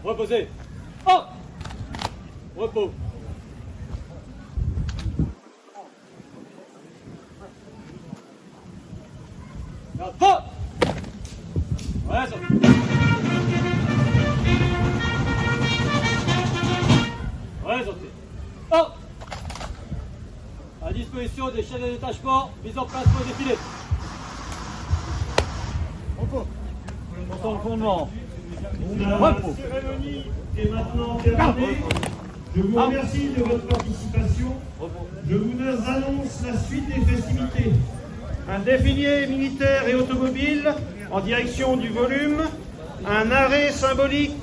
Reposez. Hop. Repos. Garde feu. Ouais, ça. Ouais, sortez. Hop. À disposition des chefs de détachement, mise en place pour le défilé. Repos. Montant le fondement. La cérémonie est maintenant terminée. Je vous remercie de votre participation. Je vous annonce la suite des festivités. Un défilé militaire et automobile en direction du volume, un arrêt symbolique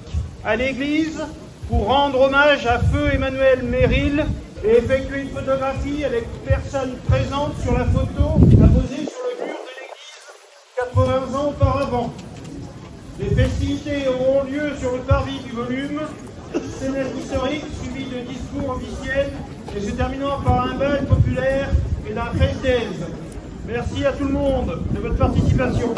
à l'église pour rendre hommage à feu Emmanuel Merrill et effectuer une photographie avec personnes présentes sur la photo apposée sur le mur de l'église 80 ans auparavant. Les festivités auront lieu sur le parvis du volume, scène historique suivi de discours officiels et se terminant par un bal populaire et d'un festaise. Merci à tout le monde de votre participation.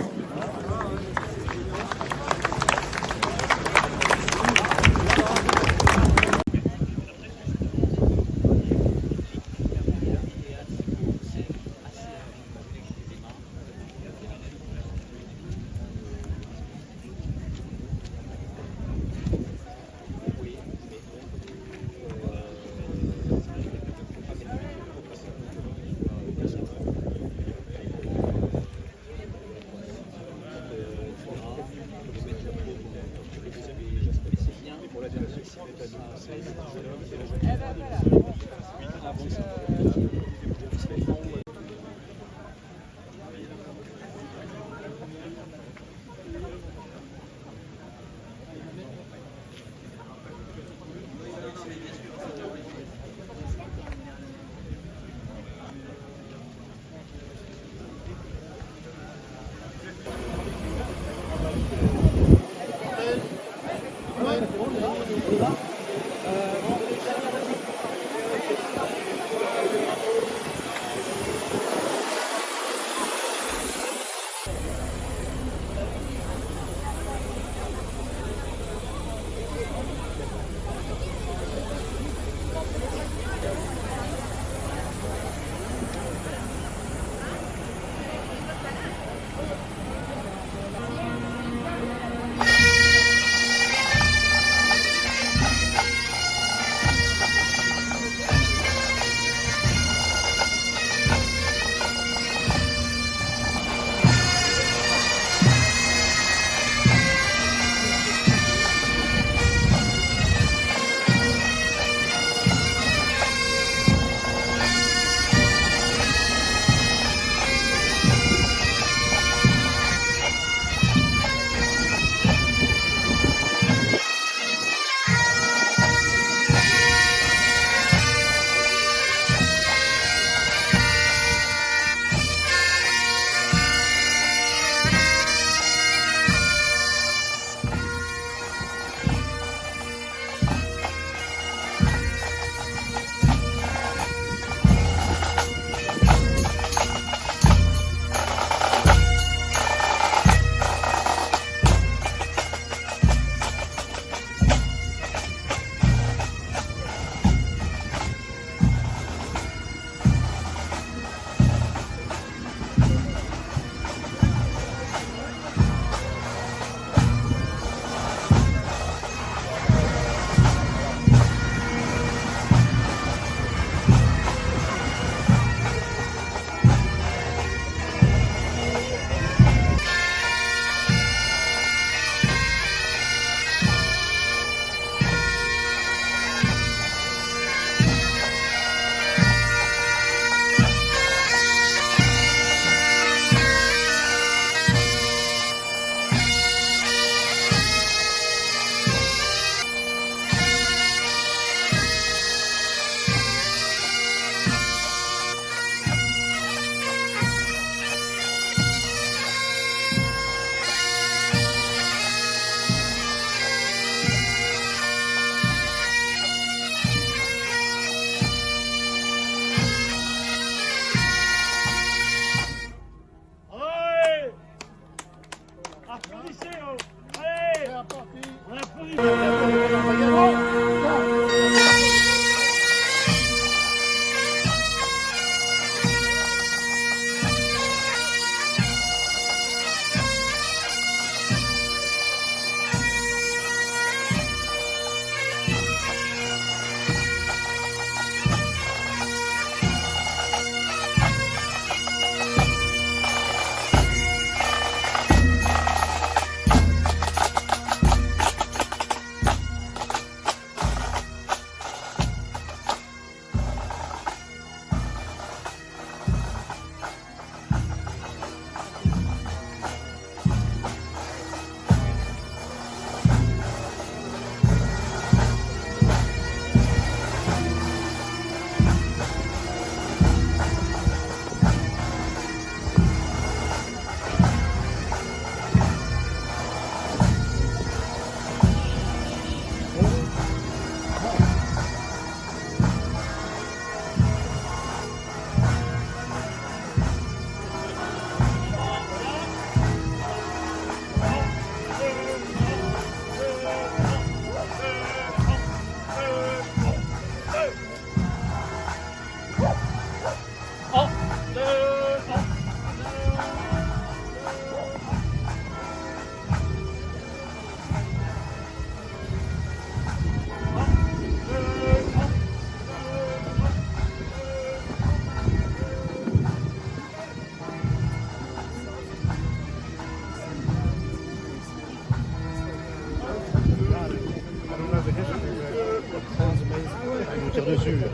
sûr.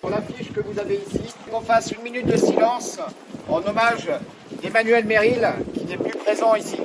Pour l'affiche que vous avez ici, qu'on fasse une minute de silence en hommage d'Emmanuel Merrill, qui n'est plus présent ici.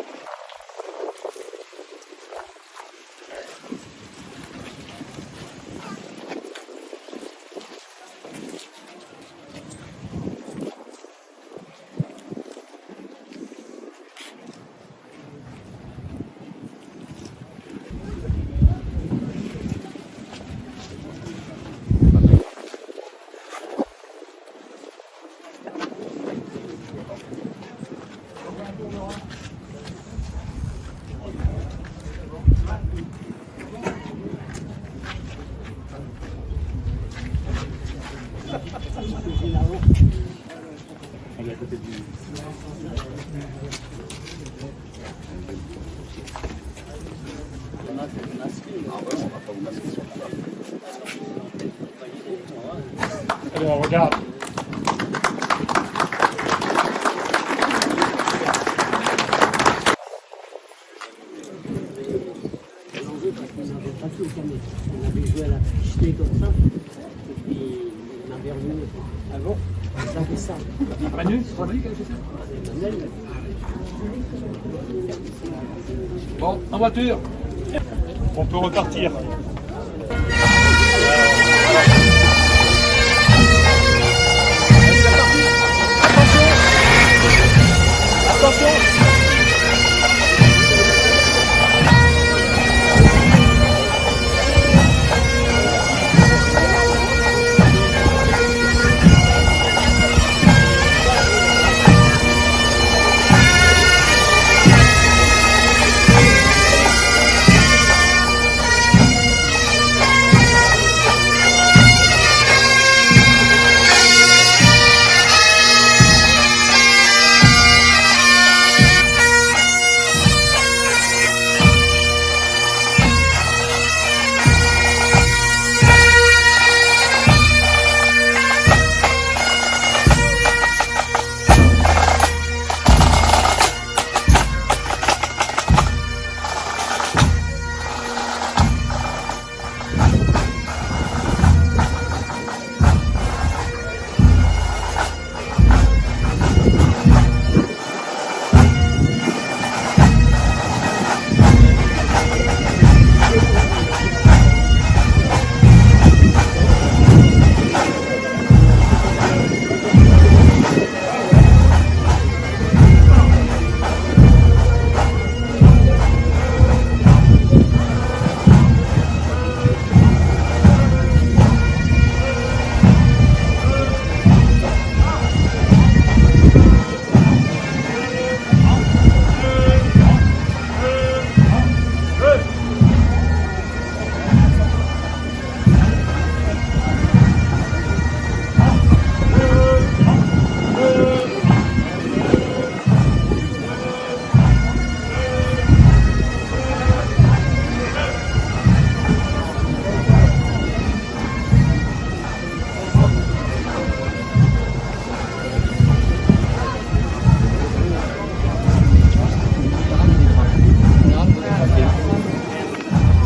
Allez, on regarde. On avait joué à la ficheté comme ça, et puis on avait remis. Ah bon? Ça fait ça. Manu, c'est Manu qui a fait ça? Bon, en voiture. On peut repartir. Attention!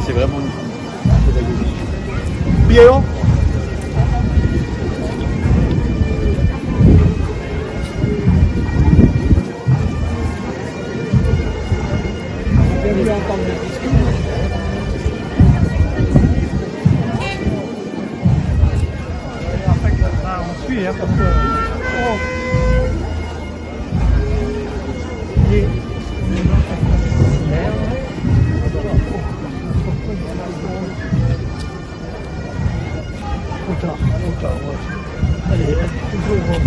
C'est vraiment une pédagogie. Bien. On suit, hein, parce que... Allez, toujours...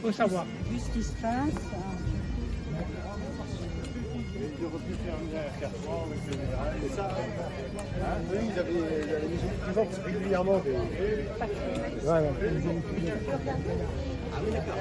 Faut savoir. Vu ce qui se passe. C'est ça. Oui, ils avaient mis des gens régulièrement des. Ouais, Ah oui, d'accord.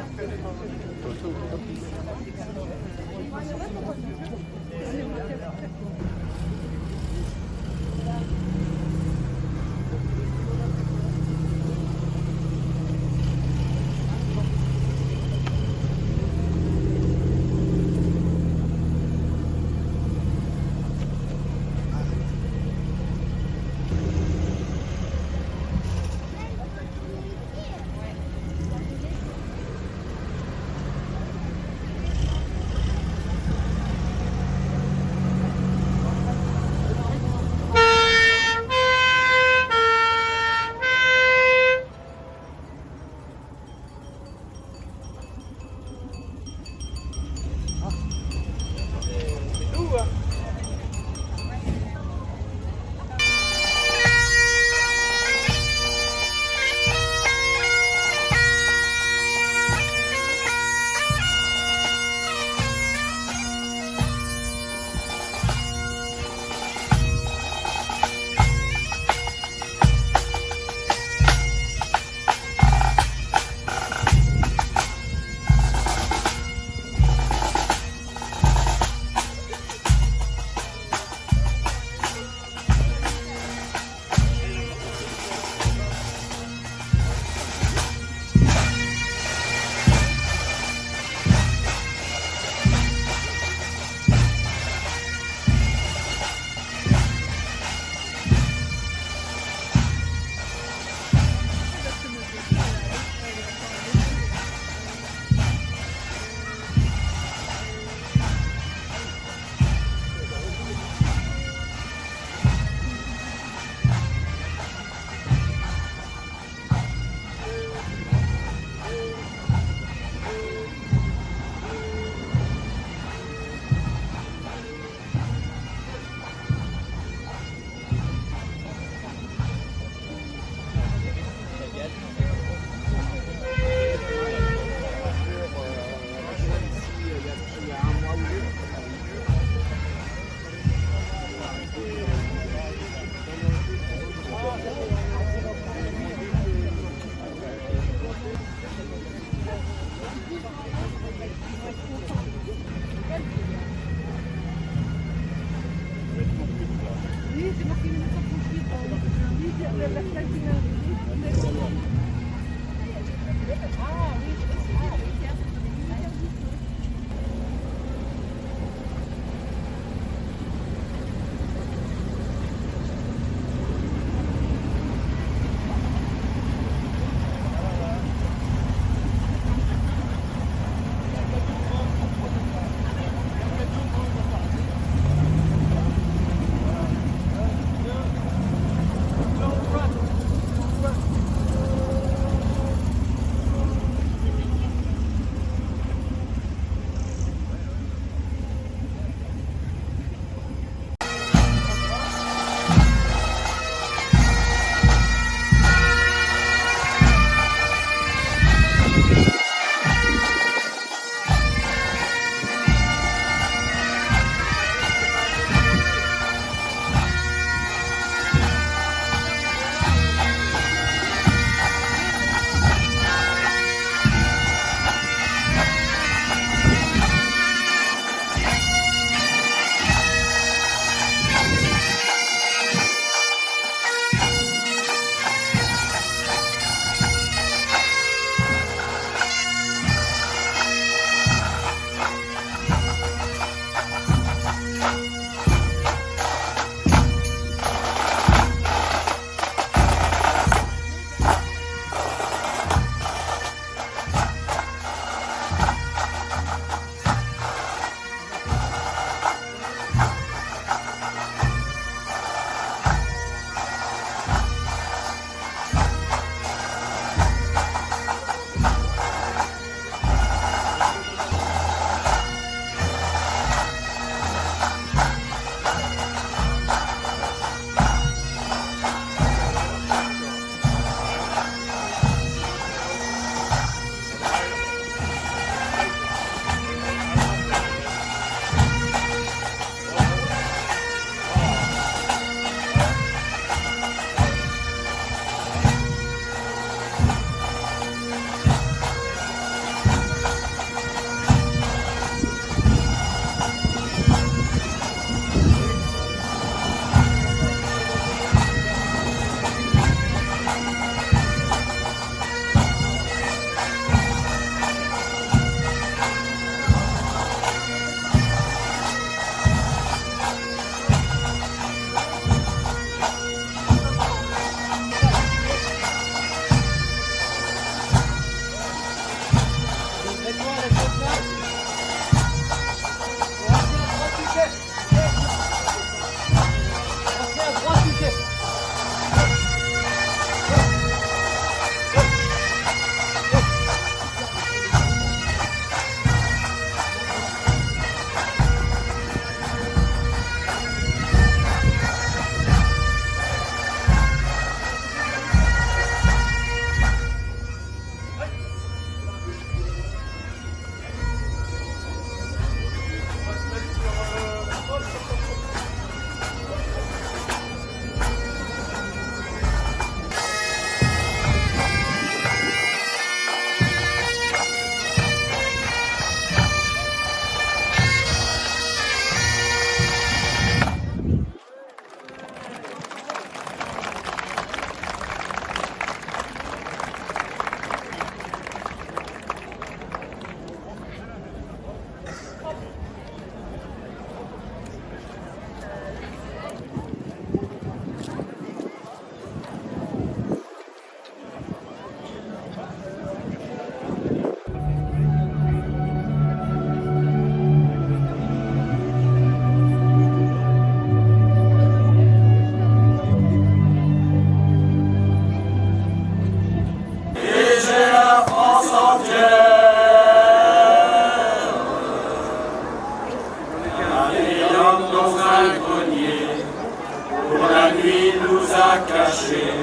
pour la nuit nous a cachés,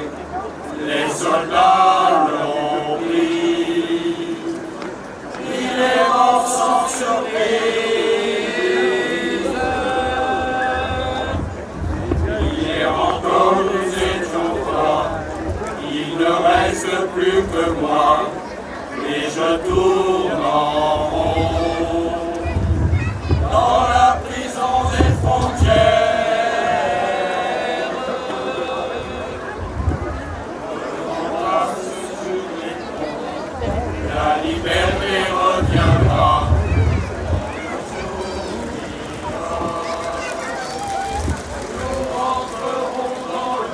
les soldats l'ont pris. Il est mort sans surprise. Hier encore nous étions trois, il ne reste plus que moi, et je tourne en rond dans la prison des frontières. La liberté reviendra. Nous rentrerons dans le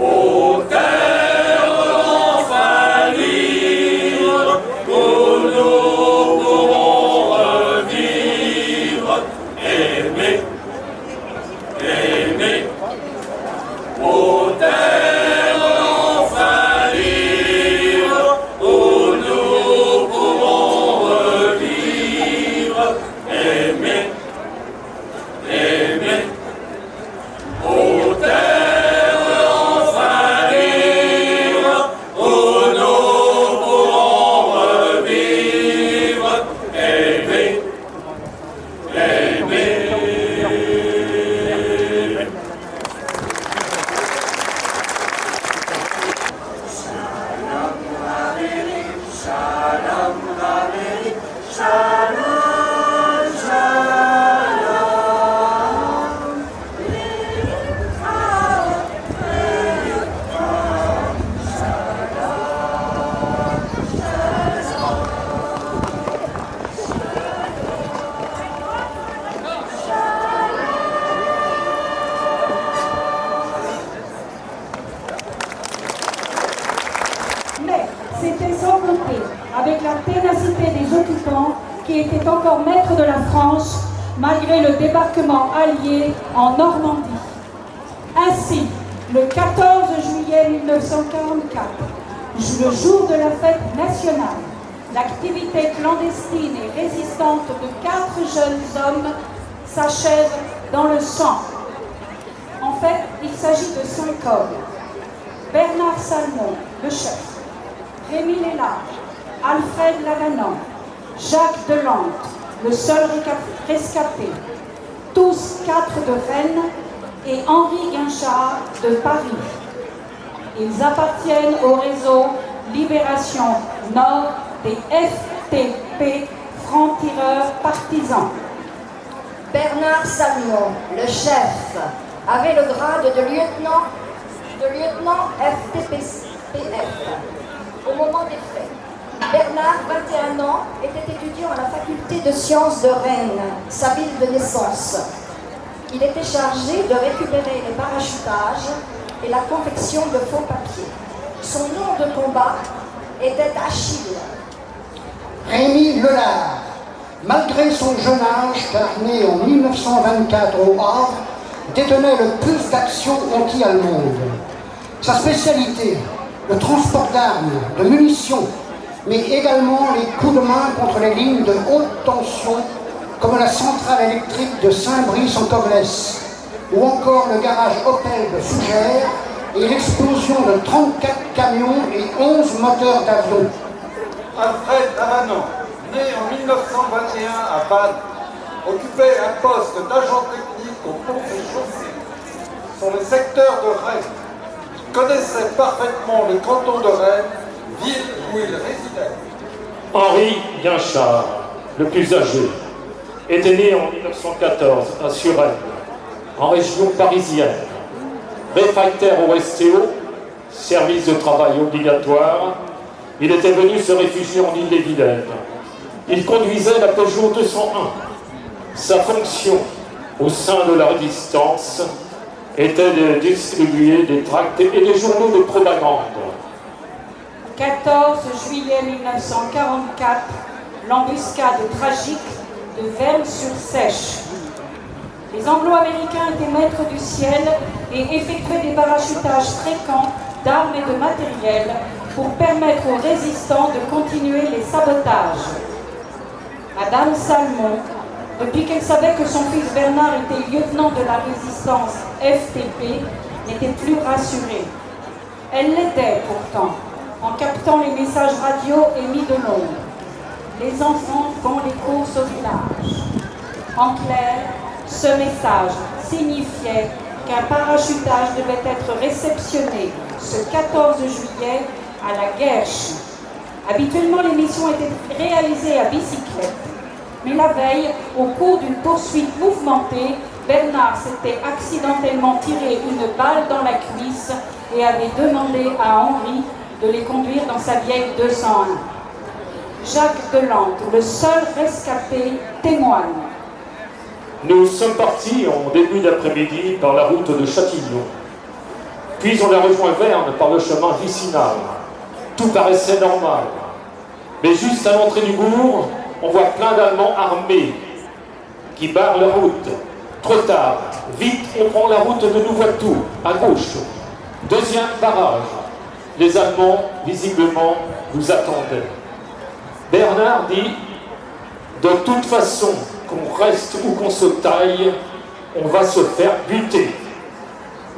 Ô terre enfin libre, où nous pourrons revivre, aimer, aimer. Ô terre enfin libre, où nous pourrons revivre, aimer, aimer. Ô terre c'était sans compter avec la ténacité des occupants qui étaient encore maîtres de la France malgré le débarquement allié en Normandie. Ainsi, le 14 juillet 1944, le jour de la fête nationale, l'activité clandestine et résistante de 4 jeunes hommes s'achève dans le sang. En fait, il s'agit de 5 hommes. Bernard Salmon, le chef, Rémi Lélage, Alfred Lavanant, Jacques Delante, le seul rescapé, tous 4 de Rennes, et Henri Guinchard de Paris. Ils appartiennent au réseau Libération Nord des FTP, francs-tireurs partisans. Bernard Salmon, le chef, avait le grade de lieutenant FTPF au moment des faits. Bernard, 21 ans, était étudiant à la faculté de sciences de Rennes, sa ville de naissance. Il était chargé de récupérer les parachutages et la confection de faux papiers. Son nom de combat était Achille. Rémi Lelard, malgré son jeune âge, car né en 1924 au Havre, détenait le plus d'actions anti-allemandes. Sa spécialité, le transport d'armes, de munitions, mais également les coups de main contre les lignes de haute tension, comme la centrale électrique de Saint-Brice en Cogles, ou encore le garage Opel de Fougères et l'explosion de 34 camions et 11 moteurs d'avion. Alfred Lavanant, né en 1921 à Bâle, occupait un poste d'agent technique au pont et chaussées sur le secteur de Rennes. Il connaissait parfaitement le canton de Rennes, ville où il résidait. Henri Guinchard, le plus âgé, était né en 1914 à Suresnes, en région parisienne. Réfractaire au STO, service de travail obligatoire, il était venu se réfugier en Ille-et-Vilaine. Il conduisait la Peugeot 201. Sa fonction au sein de la résistance était de distribuer des tracts et des journaux de propagande. 14 juillet 1944, l'embuscade tragique de Verne-sur-Seiche. Les Anglo-Américains étaient maîtres du ciel et effectuaient des parachutages fréquents d'armes et de matériel pour permettre aux résistants de continuer les sabotages. Madame Salmon, depuis qu'elle savait que son fils Bernard était lieutenant de la résistance FTP, n'était plus rassurée. Elle l'était pourtant, en captant les messages radio émis de Londres. Les enfants font les courses au village. En clair, ce message signifiait qu'un parachutage devait être réceptionné ce 14 juillet à la Guerche. Habituellement, les missions étaient réalisées à bicyclette. Mais la veille, au cours d'une poursuite mouvementée, Bernard s'était accidentellement tiré une balle dans la cuisse et avait demandé à Henri de les conduire dans sa vieille 201. Jacques Delante, le seul rescapé, témoigne. Nous sommes partis en début d'après-midi par la route de Châtillon. Puis on a rejoint Verne par le chemin vicinal. Tout paraissait normal. Mais juste à l'entrée du bourg, on voit plein d'Allemands armés qui barrent la route. Trop tard, vite, on prend la route de Nouveau-Tour, à gauche. Deuxième barrage. Les Allemands, visiblement, nous attendaient. Bernard dit, de toute façon, qu'on reste ou qu'on se taille, on va se faire buter.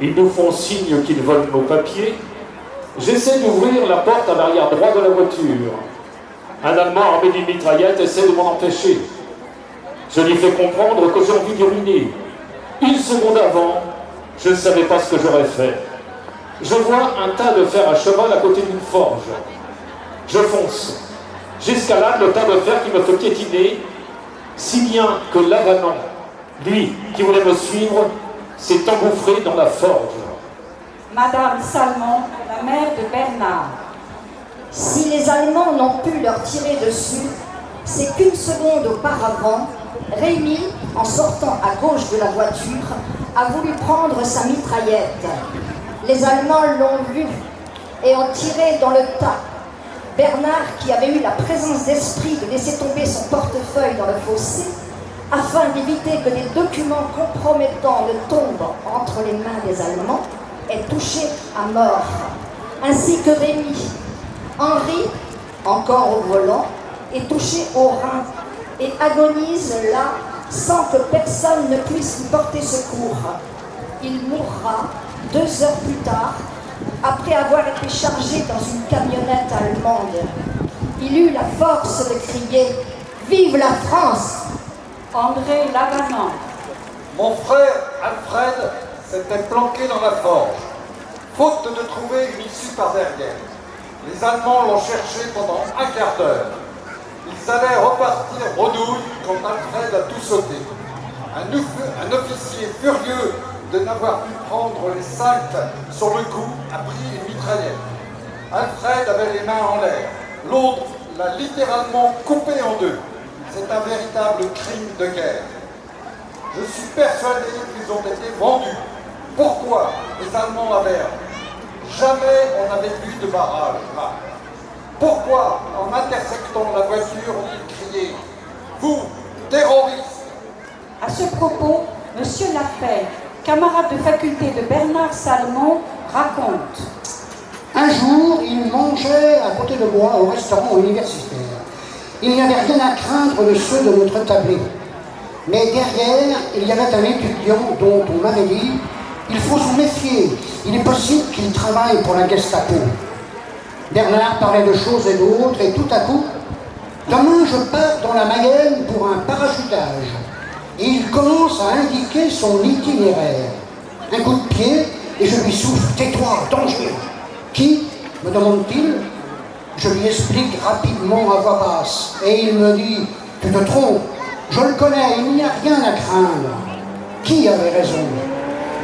Ils nous font signe qu'ils volent nos papiers. J'essaie d'ouvrir la porte à l'arrière droit de la voiture. Un Allemand armé d'une mitraillette essaie de m'en empêcher. Je lui fais comprendre que j'ai envie d'uriner. Une seconde avant, je ne savais pas ce que j'aurais fait. Je vois un tas de fer à cheval à côté d'une forge. Je fonce. J'escalade le tas de fer qui me fait piétiner, si bien que Lavanant, lui qui voulait me suivre, s'est engouffré dans la forge. Madame Salmon, la mère de Bernard. Si les Allemands n'ont pu leur tirer dessus, c'est qu'une seconde auparavant, Rémy, en sortant à gauche de la voiture, a voulu prendre sa mitraillette. Les Allemands l'ont vu et ont tiré dans le tas. Bernard, qui avait eu la présence d'esprit de laisser tomber son portefeuille dans le fossé, afin d'éviter que des documents compromettants ne tombent entre les mains des Allemands, est touché à mort, ainsi que Rémy. Henri, encore au volant, est touché au rein et agonise là sans que personne ne puisse lui porter secours. Il mourra 2 heures plus tard, après avoir été chargé dans une camionnette allemande. Il eut la force de crier « Vive la France !» André Lavanant. Mon frère Alfred s'était planqué dans la forge, faute de trouver une issue par derrière. Les Allemands l'ont cherché pendant un quart d'heure. Ils allaient repartir bredouille quand Alfred a tout sauté. Un officier furieux de n'avoir pu prendre les 5 sur le coup a pris une mitraillette. Alfred avait les mains en l'air. L'autre l'a littéralement coupé en 2. C'est un véritable crime de guerre. Je suis persuadé qu'ils ont été vendus. Pourquoi les Allemands avaient jamais on n'avait vu de barrage là? Pourquoi, en intersectant la voiture, ont-ils crié « Vous, terroristes !» À ce propos, M. Lafay, camarade de faculté de Bernard Salmon, raconte. Un jour, il mangeait à côté de moi au restaurant universitaire. Il n'y avait rien à craindre de ceux de notre tablé. Mais derrière, il y avait un étudiant dont on m'avait dit « Il faut s'en méfier, il est possible qu'il travaille pour la Gestapo ». Bernard parlait de choses et d'autres, et tout à coup, demain je pars dans la Mayenne pour un parachutage. Et il commence à indiquer son itinéraire. Un coup de pied, et je lui souffle « Tais-toi, danger !» Qui me demande-t-il? Je lui explique rapidement à voix basse, et il me dit « Tu te trompes, je le connais, il n'y a rien à craindre. » Qui avait raison?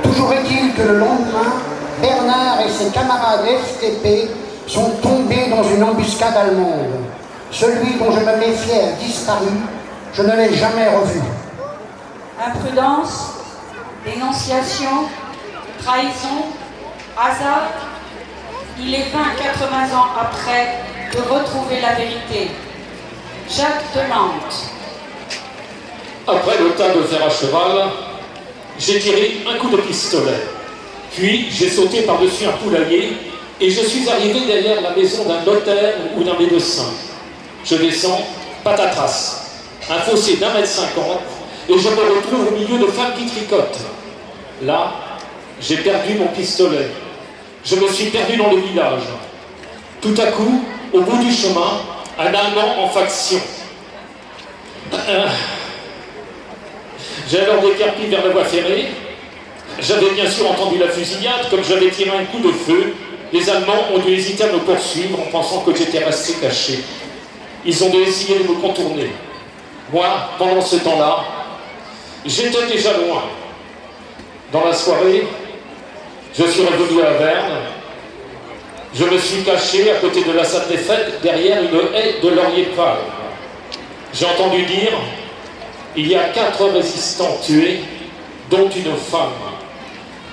Toujours est-il que le lendemain, Bernard et ses camarades FTP sont tombés dans une embuscade allemande. Celui dont je me méfiais a disparu, je ne l'ai jamais revu. Imprudence, dénonciation, trahison, hasard. Il est 20-80 ans après de retrouver la vérité. Jacques Delante. Après le tas de fer à cheval, j'ai tiré un coup de pistolet. Puis j'ai sauté par-dessus un poulailler et je suis arrivé derrière la maison d'un notaire ou d'un médecin. Je descends, patatras, un fossé d'1,50 m, et je me retrouve au milieu de femmes qui tricotent. Là, j'ai perdu mon pistolet. Je me suis perdu dans le village. Tout à coup, au bout du chemin, un Allemand en faction. J'ai alors décarpé vers la voie ferrée. J'avais bien sûr entendu la fusillade. Comme j'avais tiré un coup de feu, les Allemands ont dû hésiter à me poursuivre en pensant que j'étais resté caché. Ils ont dû essayer de me contourner. Moi, pendant ce temps-là, j'étais déjà loin. Dans la soirée, je suis revenu à Verne. Je me suis caché à côté de la salle des fêtes, derrière une haie de laurier pâle. J'ai entendu dire, il y a 4 résistants tués, dont une femme.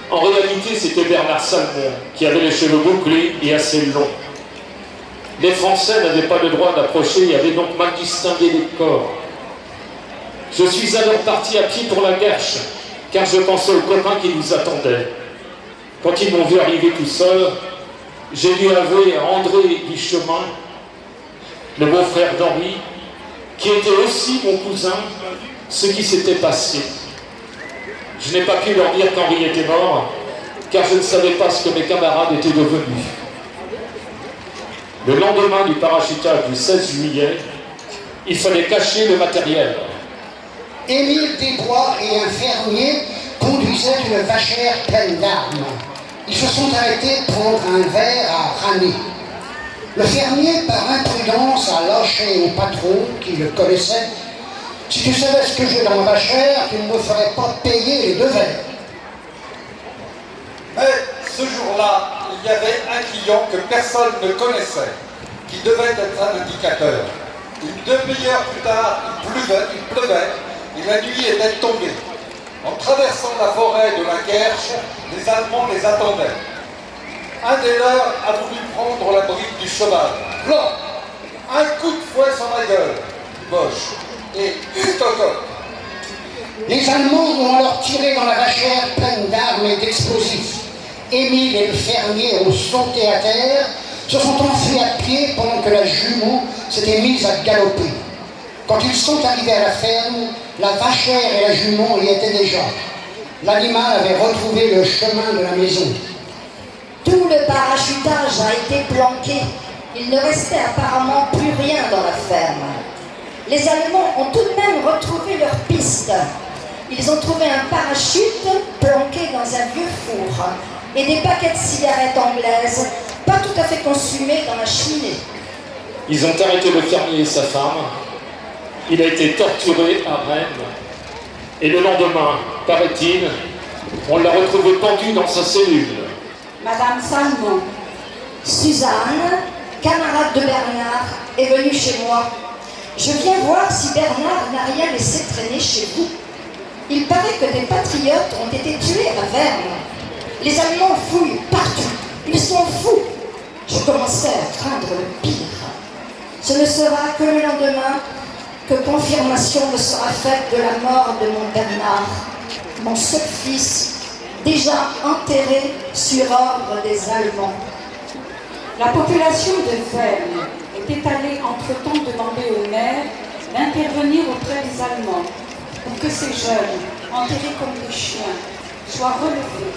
En réalité, c'était Bernard Salmon, qui avait les cheveux bouclés et assez longs. Les Français n'avaient pas le droit d'approcher et avaient donc mal distingué les corps. Je suis alors parti à pied pour la Guerche, car je pensais aux copains qui nous attendaient. Quand ils m'ont vu arriver tout seul, j'ai dû avouer à André Duchemin, le beau-frère d'Henri, qui était aussi mon cousin, ce qui s'était passé. Je n'ai pas pu leur dire qu'Henri était mort, car je ne savais pas ce que mes camarades étaient devenus. Le lendemain du parachutage du 16 juillet, il fallait cacher le matériel. Émile Desbois et un fermier conduisaient une vachère pleine d'armes. Ils se sont arrêtés prendre un verre à Rani. Le fermier, par imprudence, a lâché au patron, qui le connaissait, « Si tu savais ce que j'ai dans ma vachère, tu ne me ferais pas payer les 2 verres. » Mais ce jour-là, il y avait un client que personne ne connaissait, qui devait être un indicateur. Une demi-heure plus tard, il pleuvait, et la nuit était tombée. En traversant la forêt de la Guerche, les Allemands les attendaient. Un des leurs a voulu prendre la bride du cheval. Blanc, un coup de fouet sur la gueule, Boche, et une cocotte. Les Allemands ont alors tiré dans la vachère pleine d'armes et d'explosifs. Émile et le fermier ont sauté à terre, se sont enfuis à pied pendant que la jument s'était mise à galoper. Quand ils sont arrivés à la ferme, la vachère et la jument y étaient déjà. L'animal avait retrouvé le chemin de la maison. Tout le parachutage a été planqué. Il ne restait apparemment plus rien dans la ferme. Les Allemands ont tout de même retrouvé leur piste. Ils ont trouvé un parachute planqué dans un vieux four et des paquets de cigarettes anglaises pas tout à fait consumées dans la cheminée. Ils ont arrêté le fermier et sa femme. Il a été torturé à Rennes. Et le lendemain, paraît-il, on l'a retrouvé pendu dans sa cellule. Madame Salmon. Suzanne, camarade de Bernard, est venue chez moi. Je viens voir si Bernard n'a rien laissé traîner chez vous. Il paraît que des patriotes ont été tués à Verne. Les Allemands fouillent partout. Ils sont fous. Je commençais à craindre le pire. Ce ne sera que le lendemain que confirmation me sera faite de la mort de mon Bernard, mon seul fils, déjà enterré sur ordre des Allemands. La population de Verne était allée entre-temps demander au maire d'intervenir auprès des Allemands pour que ces jeunes, enterrés comme des chiens, soient relevés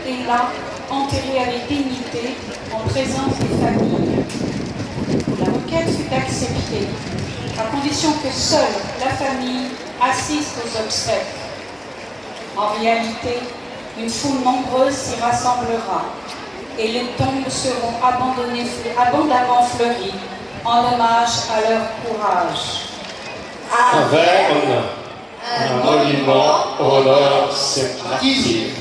et là, enterrés avec dignité en présence des familles. La requête fut acceptée, à condition que seule la famille assiste aux obsèques. En réalité, une foule nombreuse s'y rassemblera et les tombes seront abondamment fleuries en hommage à leur courage. À Verne, un monument honore ces martyrs.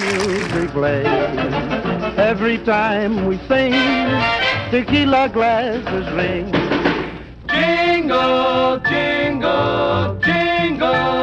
Music plays every time we sing, tequila glasses ring. Jingle, jingle, jingle.